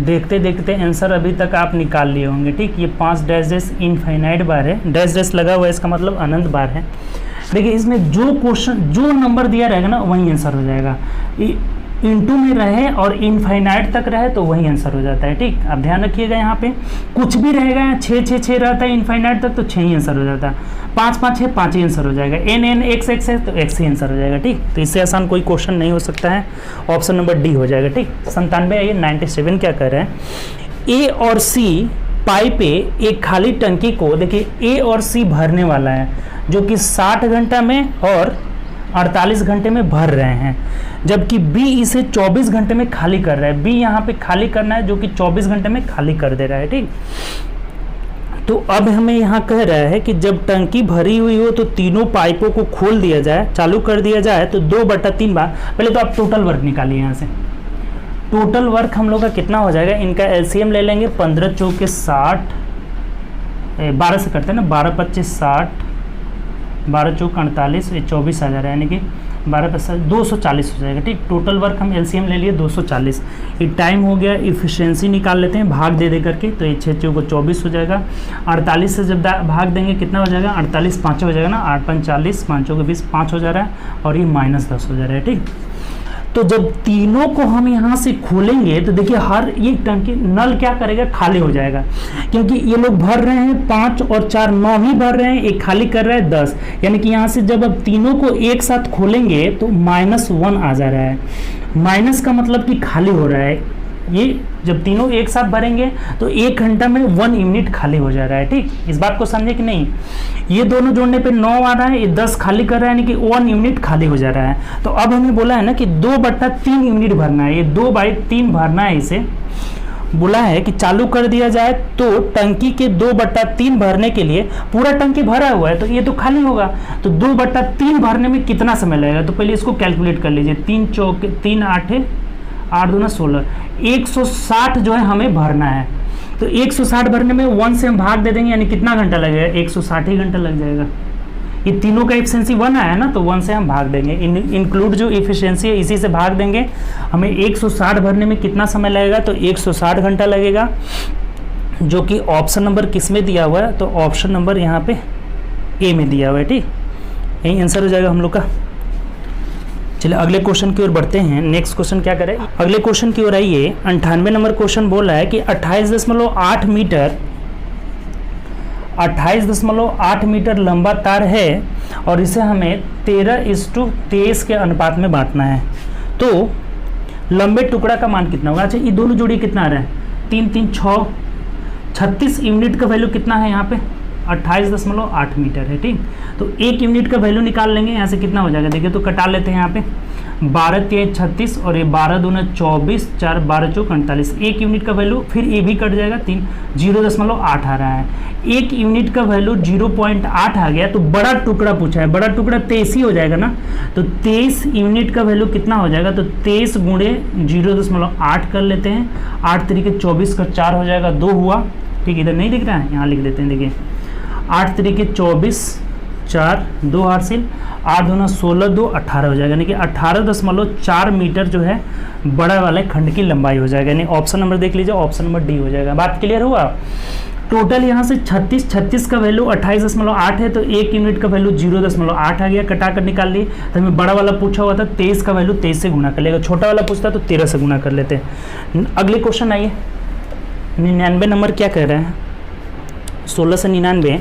देखते देखते आंसर अभी तक आप निकाल लिए होंगे। ठीक, ये 5 डैश इनफाइनाइट बार है, डैश लगा हुआ है, इसका मतलब अनंत बार है। देखिए इसमें जो क्वेश्चन जो नंबर दिया रहेगा ना वही आंसर हो जाएगा। इंटू में रहे और इनफाइनाइट तक रहे तो वही आंसर हो जाता है। ठीक, आप ध्यान रखिएगा, यहाँ पे कुछ भी रहेगा, 6 6 6 रहता है इनफाइनाइट तक तो 6 ही आंसर हो जाता है, 5 5 6 5 ही आंसर हो जाएगा, n n x x है तो x ही आंसर हो जाएगा। ठीक, तो इससे आसान कोई क्वेश्चन नहीं हो सकता है, ऑप्शन नंबर डी हो जाएगा। ठीक, 97 आइए, 97 क्या कर रहे हैं, ए और सी पाइप पे एक खाली टंकी को देखिए ए और सी भरने वाला है जो कि 60 घंटा में और 48 घंटे में भर रहे हैं, जबकि बी इसे 24 घंटे में खाली कर रहा है। बी यहाँ पे खाली करना है जो कि 24 घंटे में खाली कर दे रहा है। ठीक, तो अब हमें यहाँ कह रहा है कि जब टंकी भरी हुई हो तो तीनों पाइपों को खोल दिया जाए, चालू कर दिया जाए तो 2/3 बार। पहले तो आप टोटल वर्क निकालिए, यहाँ से टोटल वर्क हम लोग का कितना हो जाएगा, इनका एलसीएम ले लेंगे, 15 चौके 60, 12 से करते हैं ना, 12 25 60, 12 चौक 48, 24 आ जा रहा है, यानी कि 12 + 240 हो जाएगा। ठीक, टोटल वर्क हम एलसीएम ले लिए 240। ये टाइम हो गया, इफिशिएंसी निकाल लेते हैं भाग दे करके, तो ये 6 चौको 24 हो जाएगा। 48 से जब भाग देंगे कितना हो जाएगा, 48 5 हो जाएगा ना, 8 5 40, 5 चौके 20, 5 हो जा रहा है और ये -10 हो जा रहा है। ठीक, तो जब तीनों को हम यहाँ से खोलेंगे तो देखिए हर ये टंकी नल क्या करेगा, खाली हो जाएगा, क्योंकि ये लोग भर रहे हैं 5 और 4 9 ही भर रहे हैं, एक खाली कर रहा है 10, यानी कि यहाँ से जब अब तीनों को एक साथ खोलेंगे तो -1 आ जा रहा है। माइनस का मतलब कि खाली हो रहा है। ये जब तीनों एक साथ भरेंगे तो 1 घंटा में 1 यूनिट खाली हो जा रहा है। ठीक, इस बात को समझे कि नहीं। ये दोनों जोड़ने पे 9 आ रहा है, ये 10 खाली कर रहा है, यानी कि 1 यूनिट खाली हो जा रहा है। तो अब हमें बोला है ना कि 2/3 यूनिट भरना है, ये 2/3 भरना है। इसे बोला है कि चालू कर दिया जाए तो टंकी के 2/3 भरने के लिए, पूरा टंकी भरा हुआ है तो ये तो खाली होगा, तो 2/3 भरने में कितना समय लगेगा, तो पहले इसको कैलकुलेट कर लीजिए। 3 चौके 3 8 8 दूना 16, 160 जो है हमें भरना है। तो 160 भरने में 1 से हम भाग दे देंगे, यानी कितना घंटा लगेगा, 160 ही घंटा लग जाएगा। ये तीनों का एफिशिएंसी 1 आया ना, तो 1 से हम भाग देंगे। इंक्लूड जो एफिशिएंसी है इसी से भाग देंगे। हमें 160 भरने में कितना समय लगेगा, तो 160 घंटा लगेगा, जो कि ऑप्शन नंबर किस में दिया हुआ है, तो ऑप्शन नंबर यहाँ पे ए में दिया हुआ है। ठीक, यही आंसर हो जाएगा हम लोग का। चलिए अगले क्वेश्चन की ओर बढ़ते हैं। नेक्स्ट क्वेश्चन क्या करें, अगले क्वेश्चन की ओर आइए। 98 नंबर क्वेश्चन बोल रहा है कि 28.8 मीटर 28.8 मीटर लंबा तार है और इसे हमें 13:23 के अनुपात में बांटना है। तो लंबे टुकड़ा का मान कितना होगा। अच्छा, ये दोनों जोड़ी कितना आ रहा है, 3 3 6, 36 यूनिट का वैल्यू कितना है यहाँ पे, 28.8 मीटर है। ठीक, तो 1 यूनिट का वैल्यू निकाल लेंगे। यहाँ से कितना हो जाएगा, देखिए तो कटा लेते हैं। यहाँ पे 12 3 36 और ये 12 दूना 24, 4 12 चौक 48। 1 यूनिट का वैल्यू फिर ये भी कट जाएगा, 0.8 आ रहा है। 1 यूनिट का वैल्यू 0.8 आ गया, तो बड़ा टुकड़ा पूछा है, बड़ा टुकड़ा 23 ही हो जाएगा ना। तो 23 यूनिट का वैल्यू कितना हो जाएगा, तो 23 गुणे 0.8 कर लेते हैं। 8 तरीके 24 का 4 हो जाएगा, 2 हुआ। ठीक, इधर नहीं दिख रहा है, यहाँ लिख देते हैं। देखिए 8 तरीके 24, 4 2 हासिल, 8 दूना 16, 2 18 हो जाएगा, यानी कि 18.4 मीटर जो है बड़ा वाले खंड की लंबाई हो जाएगा। यानी ऑप्शन नंबर देख लीजिए, ऑप्शन नंबर डी हो जाएगा। बात क्लियर हुआ। टोटल यहाँ से 36 का वैल्यू 28.8 है, तो 1 यूनिट का वैल्यू 0.8 आ गया, कटा कर निकाल लिए। तो हमें बड़ा वाला पूछा हुआ था 23 का वैल्यू 23 से गुना कर लेगा, छोटा वाला पूछता तो 13 से गुना कर लेते हैं। अगले क्वेश्चन आइए। 99 नंबर क्या कह रहे हैं, 16 से 99।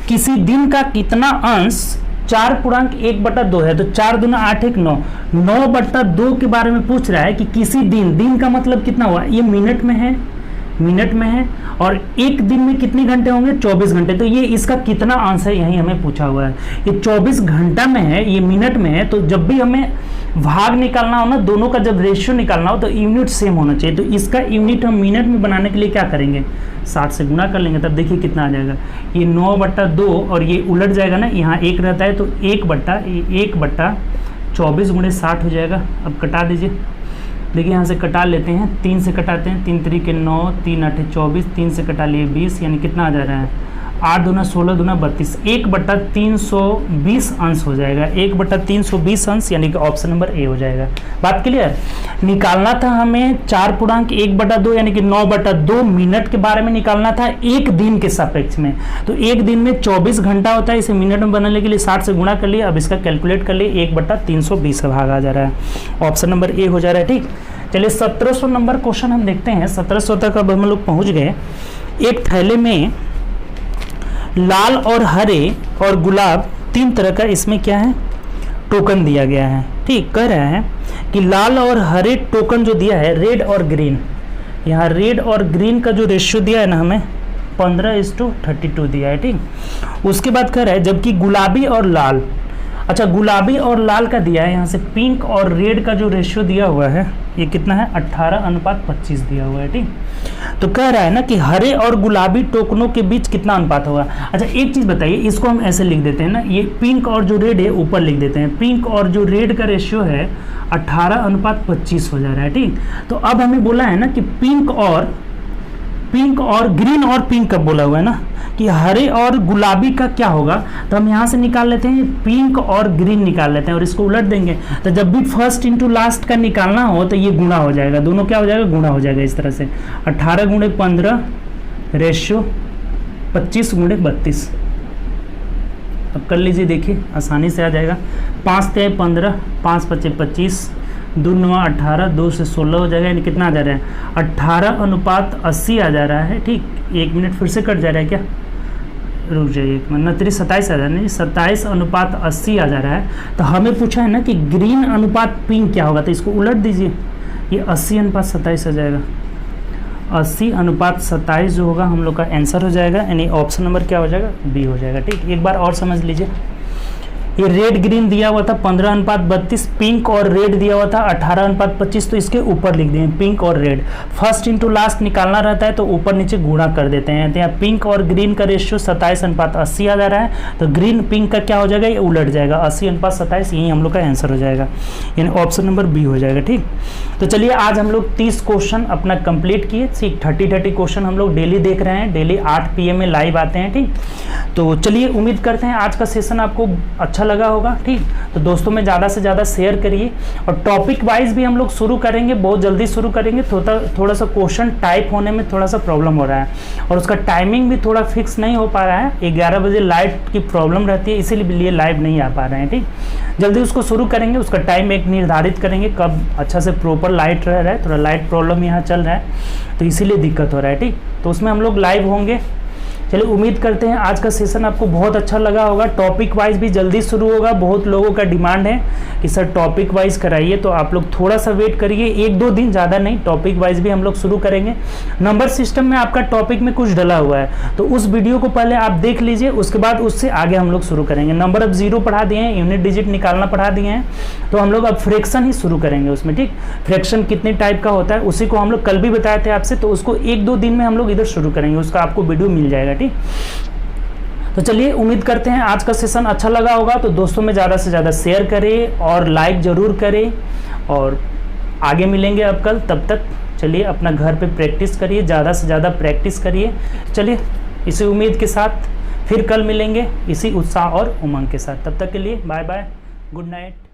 किसी दिन का कितना अंश 4.1/2 है, तो 4 दूना 8 1 9, 9/2 के बारे में पूछ रहा है कि किसी दिन का मतलब कितना हुआ, ये मिनट में है, और एक दिन में कितने घंटे होंगे, 24 घंटे। तो ये इसका कितना अंश है, यही हमें पूछा हुआ है। ये 24 घंटा में है, ये मिनट में है। तो जब भी हमें भाग निकालना हो ना, दोनों का जब रेशियो निकालना हो तो यूनिट सेम होना चाहिए। तो इसका यूनिट हम मिनट में बनाने के लिए क्या करेंगे, 60 से गुना कर लेंगे, तब देखिए कितना आ जाएगा। ये 9/2 और ये उलट जाएगा ना, यहाँ 1 रहता है, तो 1/24 गुणे 60 हो जाएगा। अब कटा दीजिए, देखिए यहाँ से कटा लेते हैं, 3 से कटाते हैं, 3 तरीके 9, 3 8 24, 3 से कटा लिए 20, यानी कितना आ जा रहा है, 8 दूना 16 दूना 32, 1/320 अंश हो जाएगा। 1/320 अंश, यानी कि ऑप्शन नंबर ए हो जाएगा। बात क्लियर। निकालना था हमें 4.1/2 यानी कि 9/2 मिनट के बारे में निकालना था, एक दिन के सापेक्ष में। तो एक दिन में 24 घंटा होता है, इसे मिनट में बनाने के लिए 60 से गुणा कर लिए। अब इसका कैलकुलेट कर लिए, 1/320 का भाग आ जा रहा है, ऑप्शन नंबर ए हो जा रहा है। ठीक, चलिए 1700 नंबर क्वेश्चन हम देखते हैं। 1700 तक अब हम लोग पहुँच गए। एक थैले में लाल और हरे और गुलाब 3 तरह का इसमें क्या है, टोकन दिया गया है। ठीक, कह रहा है कि लाल और हरे टोकन जो दिया है, रेड और ग्रीन, यहाँ रेड और ग्रीन का जो रेशियो दिया है ना, हमें 15:32 दिया है। ठीक, उसके बाद कह रहा है जबकि गुलाबी और लाल, अच्छा गुलाबी और लाल का दिया है, यहाँ से पिंक और रेड का जो रेशियो दिया हुआ है ये कितना है, 18:25 दिया हुआ है। ठीक, तो कह रहा है ना कि हरे और गुलाबी टोकनों के बीच कितना अनुपात होगा। अच्छा एक चीज़ बताइए, इसको हम ऐसे लिख देते हैं ना, ये पिंक और जो रेड है ऊपर लिख देते हैं, पिंक और जो रेड का रेशियो है 18:25 हो जा रहा है। ठीक, तो अब हमें बोला है ना कि पिंक और ग्रीन और पिंक का बोला हुआ है ना कि हरे और गुलाबी का क्या होगा, तो हम यहाँ से निकाल लेते हैं, पिंक और ग्रीन निकाल लेते हैं और इसको उलट देंगे। तो जब भी फर्स्ट इंटू लास्ट का निकालना हो तो ये गुणा हो जाएगा, दोनों क्या हो जाएगा, गुणा हो जाएगा इस तरह से। 18 गुणे 15 रेशियो 25 गुणे 32। अब कर लीजिए, देखिए आसानी से आ जाएगा। 5 से 15, 5 × 5 = 25, 2 × 9 = 18, 2 से 16 हो जाएगा, यानी कितना आ जा रहा है, 18:80 आ जा रहा है। ठीक, 1 मिनट फिर से कट जा रहा है क्या, रुक जाइए, 27 आ जा रहा है, 27:80 आ जा रहा है। तो हमें पूछा है ना कि ग्रीन अनुपात पिंक क्या होगा, तो इसको उलट दीजिए, ये 80:27 आ जाएगा। 80:27 जो होगा हम लोग का आंसर हो जाएगा, यानी ऑप्शन नंबर क्या हो जाएगा, बी हो जाएगा। ठीक, एक बार और समझ लीजिए, ये रेड ग्रीन दिया हुआ था 15:32, पिंक और रेड दिया हुआ था 18:25, तो इसके ऊपर लिख दें पिंक और रेड। फर्स्ट इंटू लास्ट निकालना रहता है तो ऊपर नीचे गुणा कर देते हैं। तो यहाँ पिंक और ग्रीन का रेशियो 27:80 आ जा रहा है, तो ग्रीन पिंक का क्या हो जाएगा, ये उलट जाएगा, 80:27, यही हम लोग का आंसर हो जाएगा, यानी ऑप्शन नंबर बी हो जाएगा। ठीक, तो चलिए आज हम लोग 30 क्वेश्चन अपना कंप्लीट किए। 30 क्वेश्चन हम लोग डेली देख रहे हैं, डेली 8 PM में लाइव आते हैं। ठीक, तो चलिए उम्मीद करते हैं आज का सेशन आपको अच्छा लगा होगा। ठीक, तो दोस्तों में ज़्यादा से ज़्यादा शेयर करिए, और टॉपिक वाइज भी हम लोग शुरू करेंगे, बहुत जल्दी शुरू करेंगे। थोड़ा सा क्वेश्चन टाइप होने में थोड़ा सा प्रॉब्लम हो रहा है, और उसका टाइमिंग भी थोड़ा फिक्स नहीं हो पा रहा है। 11 बजे लाइट की प्रॉब्लम रहती है, इसीलिए लाइव नहीं आ पा रहे हैं। ठीक, जल्दी उसको शुरू करेंगे, उसका टाइम एक निर्धारित करेंगे कब अच्छा से प्रॉपर लाइट रह रहा है। थोड़ा लाइट प्रॉब्लम यहाँ चल रहा है, तो इसीलिए दिक्कत हो रहा है। ठीक, तो उसमें हम लोग लाइव होंगे। चलिए उम्मीद करते हैं आज का सेशन आपको बहुत अच्छा लगा होगा। टॉपिक वाइज भी जल्दी शुरू होगा, बहुत लोगों का डिमांड है कि सर टॉपिक वाइज कराइए, तो आप लोग थोड़ा सा वेट करिए, 1-2 दिन, ज़्यादा नहीं। टॉपिक वाइज भी हम लोग शुरू करेंगे। नंबर सिस्टम में आपका टॉपिक में कुछ डला हुआ है, तो उस वीडियो को पहले आप देख लीजिए, उसके बाद उससे आगे हम लोग शुरू करेंगे। नंबर अब 0 पढ़ा दिए हैं, यूनिट डिजिट निकालना पढ़ा दिए हैं, तो हम लोग अब फ्रैक्शन ही शुरू करेंगे उसमें। ठीक, फ्रैक्शन कितने टाइप का होता है उसी को हम लोग कल भी बताए थे आपसे, तो उसको 1-2 दिन में हम लोग इधर शुरू करेंगे, उसका आपको वीडियो मिल जाएगा। ठीक, तो चलिए उम्मीद करते हैं आज का सेशन अच्छा लगा होगा, तो दोस्तों में ज़्यादा से ज़्यादा शेयर करें और लाइक ज़रूर करें, और आगे मिलेंगे अब कल। तब तक चलिए अपना घर पे प्रैक्टिस करिए, ज़्यादा से ज़्यादा प्रैक्टिस करिए। चलिए इसी उम्मीद के साथ फिर कल मिलेंगे, इसी उत्साह और उमंग के साथ। तब तक के लिए बाय बाय, गुड नाइट।